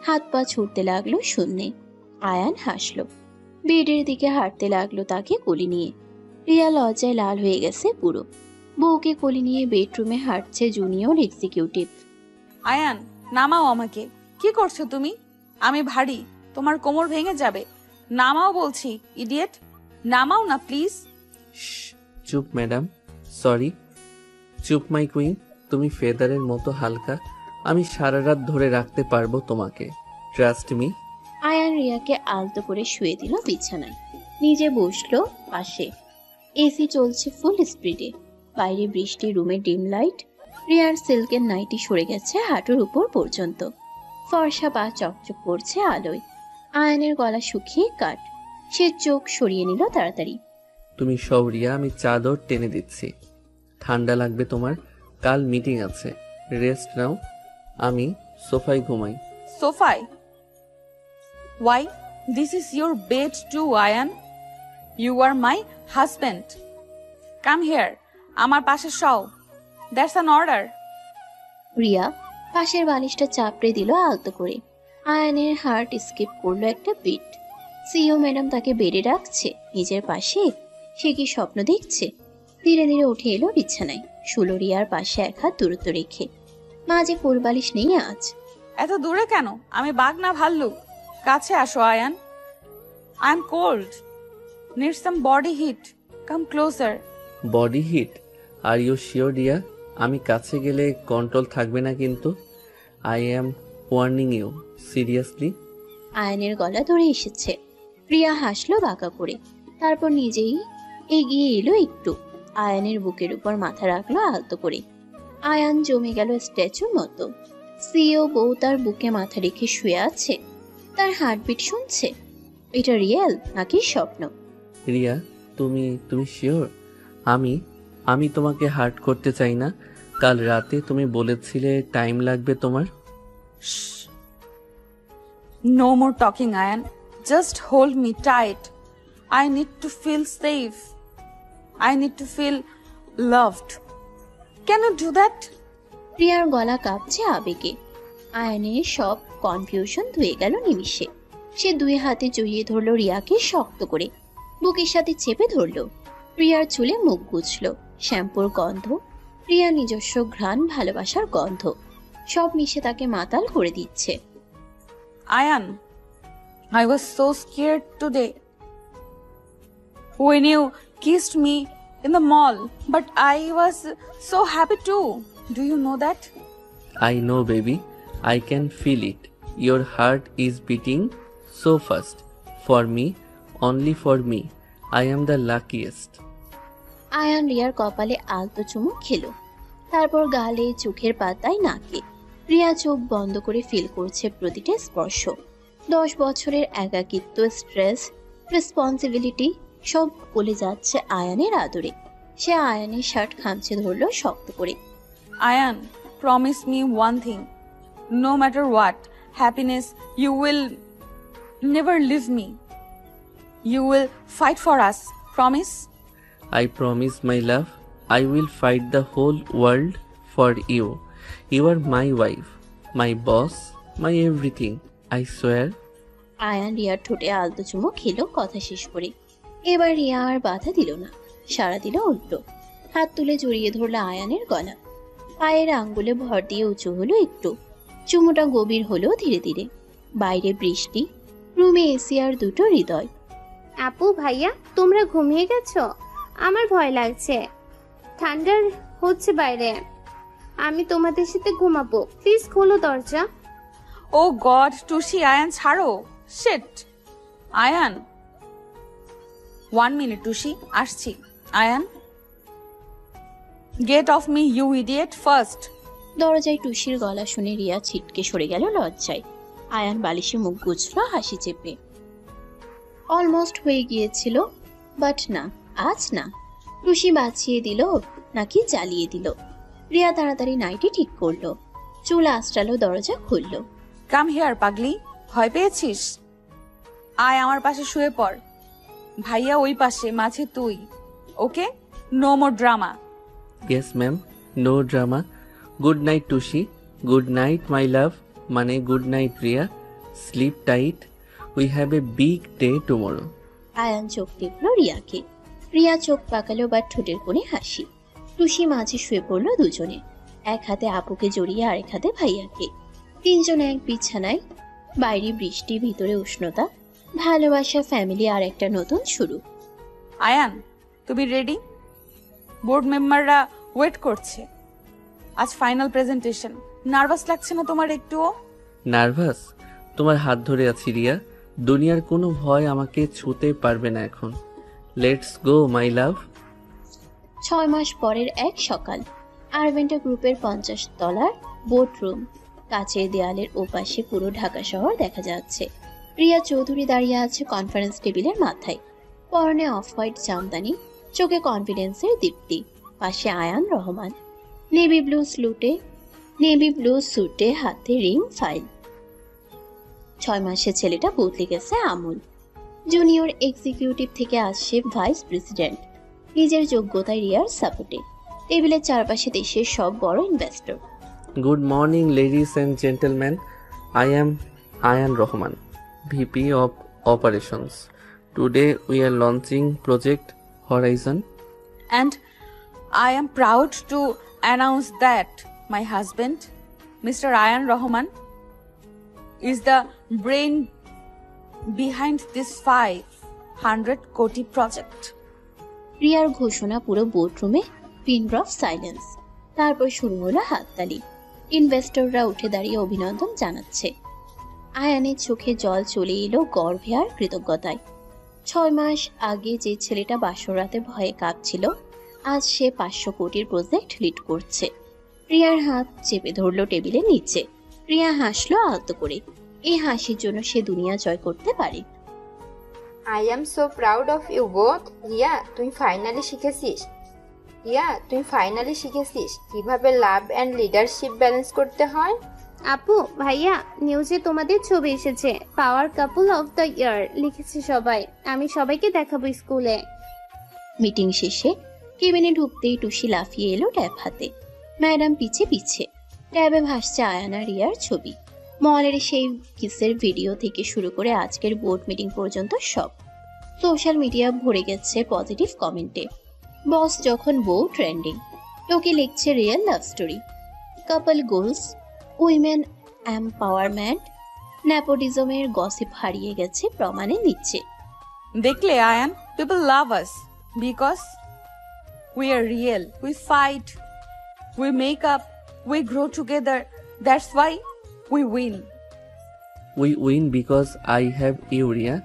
হাত পা ছুটতে লাগলো শূন্যে। আয়ান হাসলো, বেডের দিকে হাঁটতে লাগলো তাকে কোলে নিয়ে। রিয়া লজ্জায় লাল হয়ে গেছে পুরো। বউকে কোলে নিয়ে বেডরুমে হাঁটছে জুনিয়র এক্সিকিউটিভ। আয়ান নামাও আমাকে। কি করছো তুমি? আমি ভারী, তোমার কোমর ভেঙে যাবে। নামাও বলছি, ইডিয়েট। নামাও না প্লিজ। চুপ ম্যাডাম, সরি। চুপ মাই কুইন, তুমি ফেদারের মতো হালকা, আমি সারা রাত ধরে রাখতে পারবো তোমাকে, ট্রাস্ট মি। আয়ান রিয়াকে আলতো করে শুয়ে দিল বিছানায়, নিজে বসলো পাশে। এসি চলছে ফুল স্পিডে, বাইরে বৃষ্টি, রুমে ডিম লাইট। রিয়ার সিল্কের নাইটি সরে গেছে হাঁটুর উপর পর্যন্ত, ফর্সা পা চকচক করছে আলোয়। আয়ানের গলা শুকিয়ে কাট, সে চোখ সরিয়ে নিল তাড়াতাড়ি। তুমি সৌরিয়া, আমি চাদর টেনে দিচ্ছি, ঠান্ডা লাগবে তোমার। কাল মিটিং আছে, রেস্ট নাও। আমি সোফায় ঘুমাই। সোফায়? Why? This is your bed too Ayaan. You are my husband. Come here, আমার পাশে শও। That's an order. রিয়া পাশের বালিশটা চাপড়ে দিল আলতো করে। আয়ানের হার্ট স্কিপ করলো একটা বিট। সিও ম্যাডাম তাকে বেড়ে রাখছে নিজের পাশে, সে কি স্বপ্ন দেখছে? ধীরে ধীরে উঠে এলো বিছানায়, শুলো রিয়ার পাশে এক হাত দূরত্ব রেখে। মাঝে কোল বালিশ নেই আজ। এত দূরে কেন? আমি বাঘ না ভাল্লুক? কাছে আসো Ayaan. I am cold, need some body heat, come closer. Body heat? Are you sure Riya? আমি কাছে গেলে কন্ট্রোল থাকবে না কিন্তু। I am warning you, seriously. আয়ানের গলা ধরে এসেছে। রিয়া হাসলো বাঁকা করে, তারপর নিজেই এগিয়ে এলো একটু, আয়ানের বুকের উপর মাথা রাখলো আলতো করে। আয়ান জমে গেল স্ট্যাচুর মতো। সিও বউ তার বুকে মাথা রেখে শুয়ে আছে, তার হার্টবিট শুনছে। এটা রিয়েল নাকি স্বপ্ন? রিয়া, তুমি তুমি শিওর? আমি তোমাকে হার্ট করতে চাই না। কাল রাতে তুমি বলেছিলে টাইম লাগবে তোমার। No more talking, Ayan. Just hold me tight. I need to feel safe. I need to feel loved. Can you do that? রিয়ার গলা কাঁপছে আবেগে। আয়ানের সব কনফিউশন ধুয়ে গেল নিমিষে। সে দুই হাতে জড়িয়ে ধরলো রিয়াকে শক্ত করে, বুকের সাথে চেপে ধরলো। রিয়ার চুলে মুখ গুছলো, শ্যাম্পুর গন্ধ, রিয়ার নিজস্ব ঘ্রাণ, ভালোবাসার গন্ধ, সব মিশে তাকে মাতাল করে দিচ্ছে। Ayan, I was so scared today when you kissed me in the mall, but I was so happy too. Do you know that? I know baby, I can feel it. Your heart is beating so fast. For me, only for me. I am the luckiest. Ayaan রিয়ার কপালে আলতো চুমু খেলো, তারপর গালে, চোখের পাতায়, নাকে। রিয়া চোখ বন্ধ করে ফিল করছে প্রতিটা স্পর্শ। 10 বছরের একাকিত্ব, স্ট্রেস, রেসপন্সিবিলিটি সব বলে যাচ্ছে আয়ানের আদরে। সে আয়ানের শার্ট খামচে ধরলো শক্ত করে। Ayan, promise me one thing. No matter what happiness, you will never leave me. You will fight for us. Promise? I promise, my love. I will fight the whole world for you. You are my wife, my boss, my everything. I swear. Ayaan রিয়ার ঠোঁটে আলতো চুমু খেলো কথা শেষ করে। এবার রিয়া আর বাধা দিল না, সাড়া দিল উল্টো। হাত তুলে জড়িয়ে ধরলো আয়ানের গলা। পায়ের আঙ্গুলে ভর দিয়ে উঁচু হলো একটু। চুমুটা গভীর হলো ধীরে ধীরে। বাইরে বৃষ্টি, রুমে এসি আর দুটো হৃদয়। আপু ভাইয়া তোমরা ঘুমিয়ে গেছো? আমার ভয় লাগছে, ঠান্ডার হচ্ছে বাইরে। আমি তোমাদের সাথে ঘুমাবো, প্লিজ খোলো দরজা। Oh God, Tushi, Ayan, ছাড়ো। Shit. Ayan. 1 minute, Tushi. আসছি। Ayan. Get off me, you idiot, first. দরজায় টুসির গলা শুনে রিয়া ছিটকে সরে গেল লজ্জায়। আয়ান বালিশে মুখ গুজল হাসি চেপে। অলমোস্ট হয়ে গিয়েছিল, বাট না, আজ না। টুসি বাঁচিয়ে দিল নাকি জ্বালিয়ে দিল। রিয়া তাড়াতাড়ি নাইটি ঠিক করলো, চুল আঁচড়ালো, দরজা খুললো। Come here, পাগলি। ভয় পেয়েছিস? আয় আমার পাশে শুয়ে পড়। ভাইয়া ওই পাশে, মাঝে তুই। Okay? No more drama. Yes, ma'am. No drama. Good night, Tushi. Good night, my love. Mane good night, Priya. Sleep tight. We have a big day tomorrow. Ayan চোখ টিপলো রিয়াকে। রিয়া চোখ পাকালো, বা ঠোঁটের কোণে হাসি। টুসি মাঝে শুয়ে পড়লো দুজনে, এক হাতে আপুকে জড়িয়ে আরেক হাতে ভাইয়াকে। তিনজন এক বিছানায়। বাইরে বৃষ্টি, ভিতরে উষ্ণতা, ভালোবাসা, ফ্যামিলি আর একটা নতুন শুরু। আয়ান, তুমি রেডি? বোর্ড মেম্বাররা ওয়েট করছে। আজ ফাইনাল প্রেজেন্টেশন। নার্ভাস লাগছে না তোমার একটুও? নার্ভাস? তোমার হাত ধরে আছি রিয়া। দুনিয়ার কোনো ভয় আমাকে ছুঁতে পারবে না এখন। লেটস গো, মাই লাভ। 6 মাস পরের এক সকাল। আরভেন্টা গ্রুপের 50 তলার বোর্ড রুম। কাচের দেয়ালের ওপাশে পুরো ঢাকা শহর দেখা যাচ্ছে। রিয়া চৌধুরী দাঁড়িয়ে আছে কনফারেন্স টেবিলের মাথায়। পরনে অফ হোয়াইট জামদানি, চোখে কনফিডেন্সের দীপ্তি। পাশে আয়ান রহমান, নেভি ব্লু স্যুটে, হাতে রিং, ফাইল। 6 মাসে ছেলেটা বদলে গেছে আমূল। জুনিয়র এক্সিকিউটিভ থেকে আসছে ভাইস প্রেসিডেন্ট। নিজের যোগ্যতায় রিয়ার সাপোর্টে। টেবিলের চারপাশে দেশের সব বড় investor. Good morning, ladies and gentlemen. I am Ayan Rahman, VP of Operations. Today we are launching Project Horizon. And I am proud to announce that my husband, Mr. Ayan Rahman, is the brain behind this 500 koti project. রিয়ার ঘোষণা পুরো বোর্ডরুমে পিন ড্রপ সাইলেন্স। তারপর শুরু হলো হাততালি। ইনভেস্টররা উঠে দাঁড়িয়ে অভিনন্দন জানাচ্ছে। আয়ানের চোখে জল চলে এলো গর্বে আর কৃতজ্ঞতায়। 6 মাস আগে যে ছেলেটা বাসরাতে ভয়ে কাঁপছিল, আজ সে 500 কোটির প্রজেক্ট লিড করছে। রিয়ার হাত চেপে ধরলো টেবিলের নিচে। রিয়া হাসলো আলতো করে। এই হাসির জন্য সে দুনিয়া জয় করতে পারে। I am so proud of you both. Riya তুই ফাইনালি শিখেছিস কিভাবে লাভ অ্যান্ড লিডারশিপ ব্যালেন্স করতে হয়। আপু ভাইয়া নিউজে তোমাদের ছবি এসেছে, পাওয়ার কাপল অফ দ্য ইয়ার লিখেছে সবাই। আমি সবাইকে দেখাবো স্কুলে। মিটিং শেষে কেবিনে ঢুকতেই টুসি লাফিয়ে এলো ট্যাব হাতে। ম্যাডাম পিছে পিছে। ট্যাবে ভাসছে আয়ানা রিয়ার ছবি। মলের সেই কিসের ভিডিও থেকে শুরু করে আজকের বোর্ড মিটিং পর্যন্ত সব। সোশ্যাল মিডিয়া ভরে গেছে পজিটিভ কমেন্টে। বস যখন বউ ট্রেন্ডিং, লোকে লিখছে রিয়েল লাভ স্টোরি, কাপল গোলস, উইমেন এম্পাওয়ারমেন্ট। নেপোটিজমের গসিপ হারিয়ে গেছে প্রমাণে নিচ্ছে। দেখলে Ayaan, people love us because we are real. We fight, we make up, we grow together. That's why We win. We win because I have you, Ria.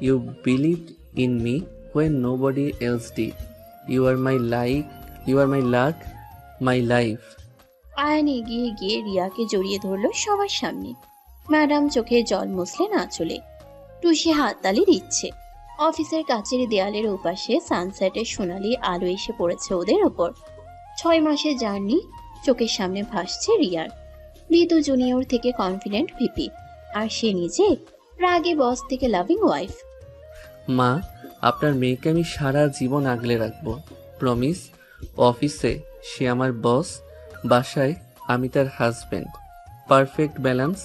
You believed in me when nobody else did. You are my luck, my life. Ayaan এগিয়ে গিয়ে রিয়াকে জড়িয়ে ধরল সবার সামনে। ম্যাডাম চোখে জল মুছলে না চলে। টুসি হাততালি দিচ্ছে। অফিসের কাচের দেয়ালের ওপাশে সানসেটের সোনালি আলো এসে পড়েছে ওদের ওপর। 6 মাসের জার্নি চোখের সামনে ভাসছে রিয়ার। ঋতু জুনিয়র থেকে কনফিডেন্ট ভিপি, আর সে নিজে রাগে বস থেকে লাভিং ওয়াইফ। মা, আপনার মেয়েকে আমি সারা জীবন আগলে রাখবো। প্রমিস। অফিসে সে আমার বস, বাসায় আমি তার হাজবেন্ড। Perfect balance.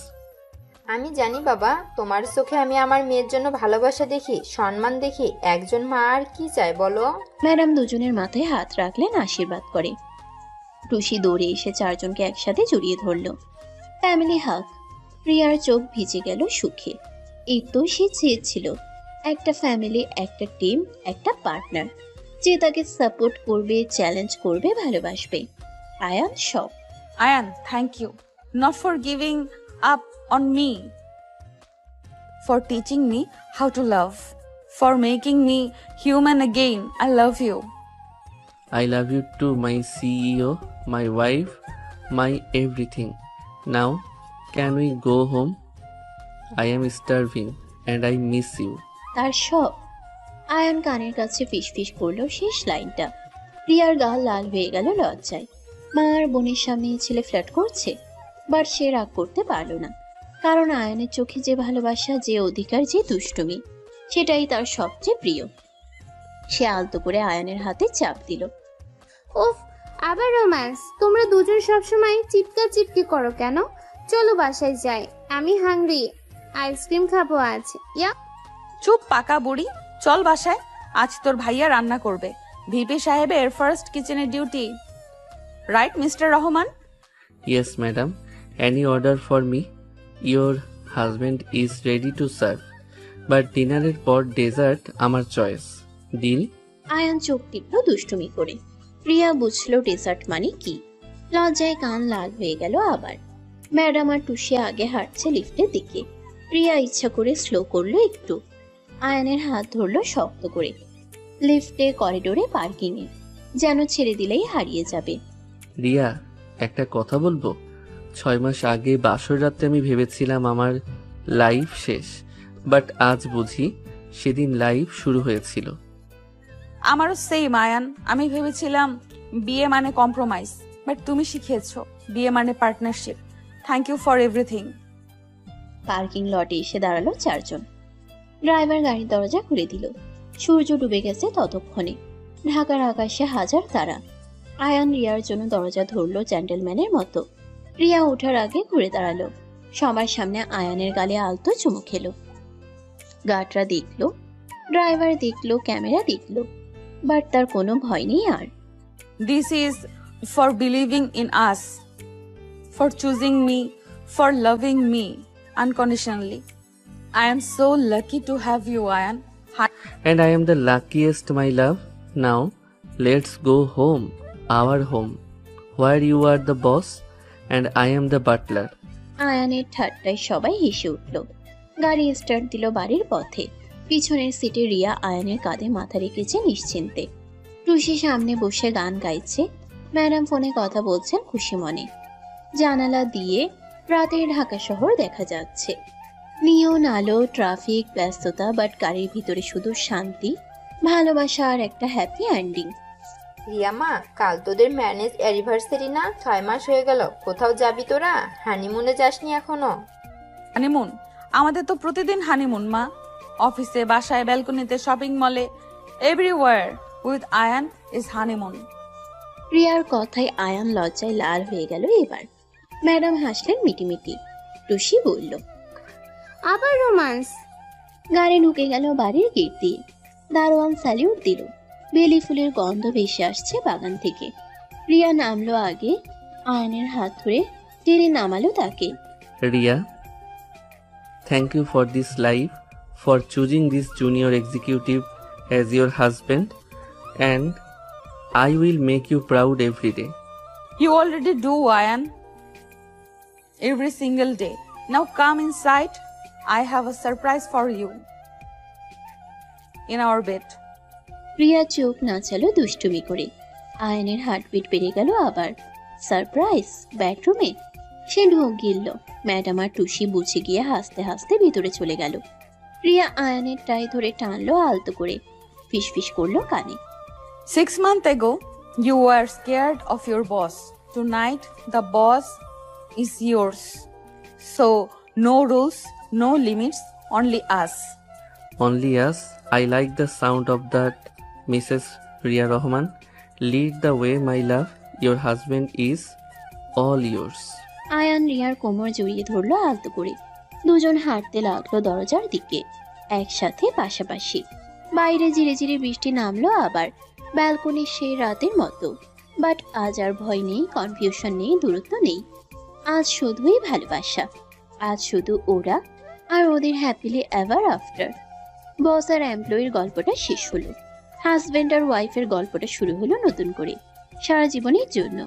আমি জানি বাবা, তোমার চোখে আমি আমার মেয়ের জন্য ভালোবাসা দেখি, সম্মান দেখি। একজন মা আর কি চায় বলো? ম্যাডাম দুজনের মাথায় হাত রাখলেন, আশীর্বাদ করে। টুসি দৌড়ে এসে চারজনকে একসাথে জড়িয়ে ধরল। ফ্যামিলি হাগ। রিয়ার চোখ ভিজে গেল সুখে। এই তো সে চেয়েছিল, একটা ফ্যামিলি, একটা টিম, একটা পার্টনার যে তাকে সাপোর্ট করবে, চ্যালেঞ্জ করবে, ভালোবাসবে। আয়ান সব। Ayan, thank you. Not for giving up on me. For teaching me how to love. For making me human again. I love you. I love you too, my CEO, my wife, my everything. Now, can we go home? I am starving and I miss you. তার সব। আয়ান কানের কাছে ফিসফিস করলো শেষ লাইনটা। রিয়ার গাল লাল হয়ে গেল লজ্জায়। মা আর বোনের সামনে ছেলে ফ্ল্যাট করছে, বাট সে রাগ করতে পারল না, কারণ আয়ানের চোখে যে ভালোবাসা, যে অধিকার, যে দুষ্টুমি, সেটাই তার সবচেয়ে প্রিয়। সে আলতো করে আয়ানের হাতে চাপ দিল। উফ, আবার রোম্যান্স। তোমরা দুজন সবসময় চিৎকি করো কেন? চলো বাসায় যাই, আমি হাংরি। আইসক্রিম খাবো আজ। ইয়া। চুপ পাকা বুড়ি, চল বাসায়। আজ তোর ভাইয়া রান্না করবে। ভিপি সাহেবের ফার্স্ট কিচেনের duty. Right mister Rahman? Yes, madam. Any order for me? Your husband is ready to serve. But ডিনারের পর ডেজার্ট আমার চয়েস। ডিল? আয়ান চোখ টিপল দুষ্টুমি করে। রিয়া বুঝলো ডেজার্ট মানে কি। লজ্জায় কান লাল হয়ে গেল আবার। ম্যাডাম আর টুসি আগে হাঁটছে লিফটের দিকে। রিয়া ইচ্ছা করে স্লো করলো একটু। আয়ানের হাত ধরলো শক্ত করে। লিফটে, করিডোরে, পার্কিংয়ে, যেন ছেড়ে দিলেই হারিয়ে যাবে। রিয়া, একটা কথা বলবো? 6 মাস আগে বাসর রাতে আমি ভেবেছিলাম আমার লাইফ শেষ, বাট আজ বুঝি সেদিন লাইফ শুরু হয়েছিল। আমারও সেম আয়ান। আমি ভেবেছিলাম বিয়ে মানে কম্প্রোমাইজ, বাট তুমি শিখিয়েছো বিয়ে মানে partnership. Thank you for everything. Parking লটে এসে দাঁড়ালো চারজন। ড্রাইভার গাড়ির দরজা খুলে দিল। সূর্য ডুবে গেছে ততক্ষণে। ঢাকার আকাশে হাজার তারা। আয়ান রিয়ার জন্য দরজা ধরলো জেন্টলম্যানের মতো। রিয়া ওঠার আগে ঘুরে দাঁড়ালো। সবার সামনে আয়ানের গালে আলতো চুমু খেলো। গার্ডরা দেখলো, ড্রাইভার দেখলো, ক্যামেরা দেখলো, বাট তার কোনো ভয় নেই আর। This is for believing in us, for choosing me, for loving me unconditionally. I am so lucky to have you, Ayan. And I am the luckiest, my love. Now, let's go home, our home, where you are the boss and I am the butler. আয়ানের ঠাট্টায় সবাই হেসে উঠল। গাড়ি স্টার্ট দিল বাড়ির পথে। পিছনের সিটে রিয়া আয়ানের কাঁধে মাথা রেখেছে নিশ্চিন্তে। টুসি সামনে বসে গান গাইছে। ম্যাডাম ফোনে কথা বলছেন খুশি মনে। জানালা দিয়ে রাতের ঢাকা শহর দেখা যাচ্ছে। নিয়ন আলো, ট্রাফিক, ব্যস্ততা, বাট গাড়ির ভিতরে শুধু শান্তি, ভালোবাসা আর একটা হ্যাপি এন্ডিং। রিয়ামা, কাল তোদের ম্যারেজ অ্যানিভার্সারি না? 6 মাস হয়ে গেল। কোথাও যাবি তোরা? হানিমুনে যাসনি এখনো? হানিমুন? আমাদের তো প্রতিদিন হানিমুন মা। অফিসে, বাসায়, ব্যালকনিতে, শপিং মলে, everywhere with Ayaan is honeymoon. রিয়ার কথায় আয়ান লজ্জায় লাল হয়ে গেল এবার। ম্যাডাম হাসলেন মিটিমিটি। টুসি বলল, আবার রোম্যান্স? গাড়ি ঢুকে গেল বাড়ির গেট দিয়ে। দারোয়ান স্যালিউট দিল। বেলি ফুলের গন্ধ ভেসে আসছে বাগান থেকে। রিয়া নামলো আগে। আয়ানের হাত ধরে টেনে নামালো তাকে। Ria, thank you for this life, for choosing this junior executive as your husband, and I will make you proud every day. You already do, Ayan. every single day. Now come inside. I have a surprise for you. In our bed. প্রিয়া চোখ নাচালো দুষ্টুমি করে। আয়নের হার্টবিট বেড়ে গেল আবার। সারপ্রাইজ বেডরুমে? সে ঢোক গিলল। ম্যাডাম আর টুসি বুঝে গিয়ে হাসতে হাসতে ভিতরে চলে গেল। প্রিয়া আয়নের টাই ধরে টানলো আলতো করে, ফিসফিস করলো কানে। 6 months ago, you were scared of your boss. Tonight, the boss is yours. So, no rules, no limits, only us. Only us. I like the sound of that, Mrs. Priya Rahman. Lead the way, my love. Your husband is all yours. Ayaan রিয়ার কোমর জড়িয়ে ধরলো আলতো করে। দুজন হাঁটতে লাগলো দরজার দিকে, একসাথে পাশাপাশি। বাইরে ধীরে ধীরে বৃষ্টি নামলো আবার, ব্যালকনির সেই রাতের মতো। বাট আজ আর ভয় নেই, কনফিউশন নেই, দূরত্ব নেই। আজ শুধুই ভালোবাসা। আজ শুধু ওরা আর ওদের হ্যাপিলি এভার আফটার। বস আর এমপ্লয়ির গল্পটা শেষ হলো, হাজবেন্ড আর ওয়াইফের গল্পটা শুরু হলো নতুন করে, সারা জীবনের জন্য।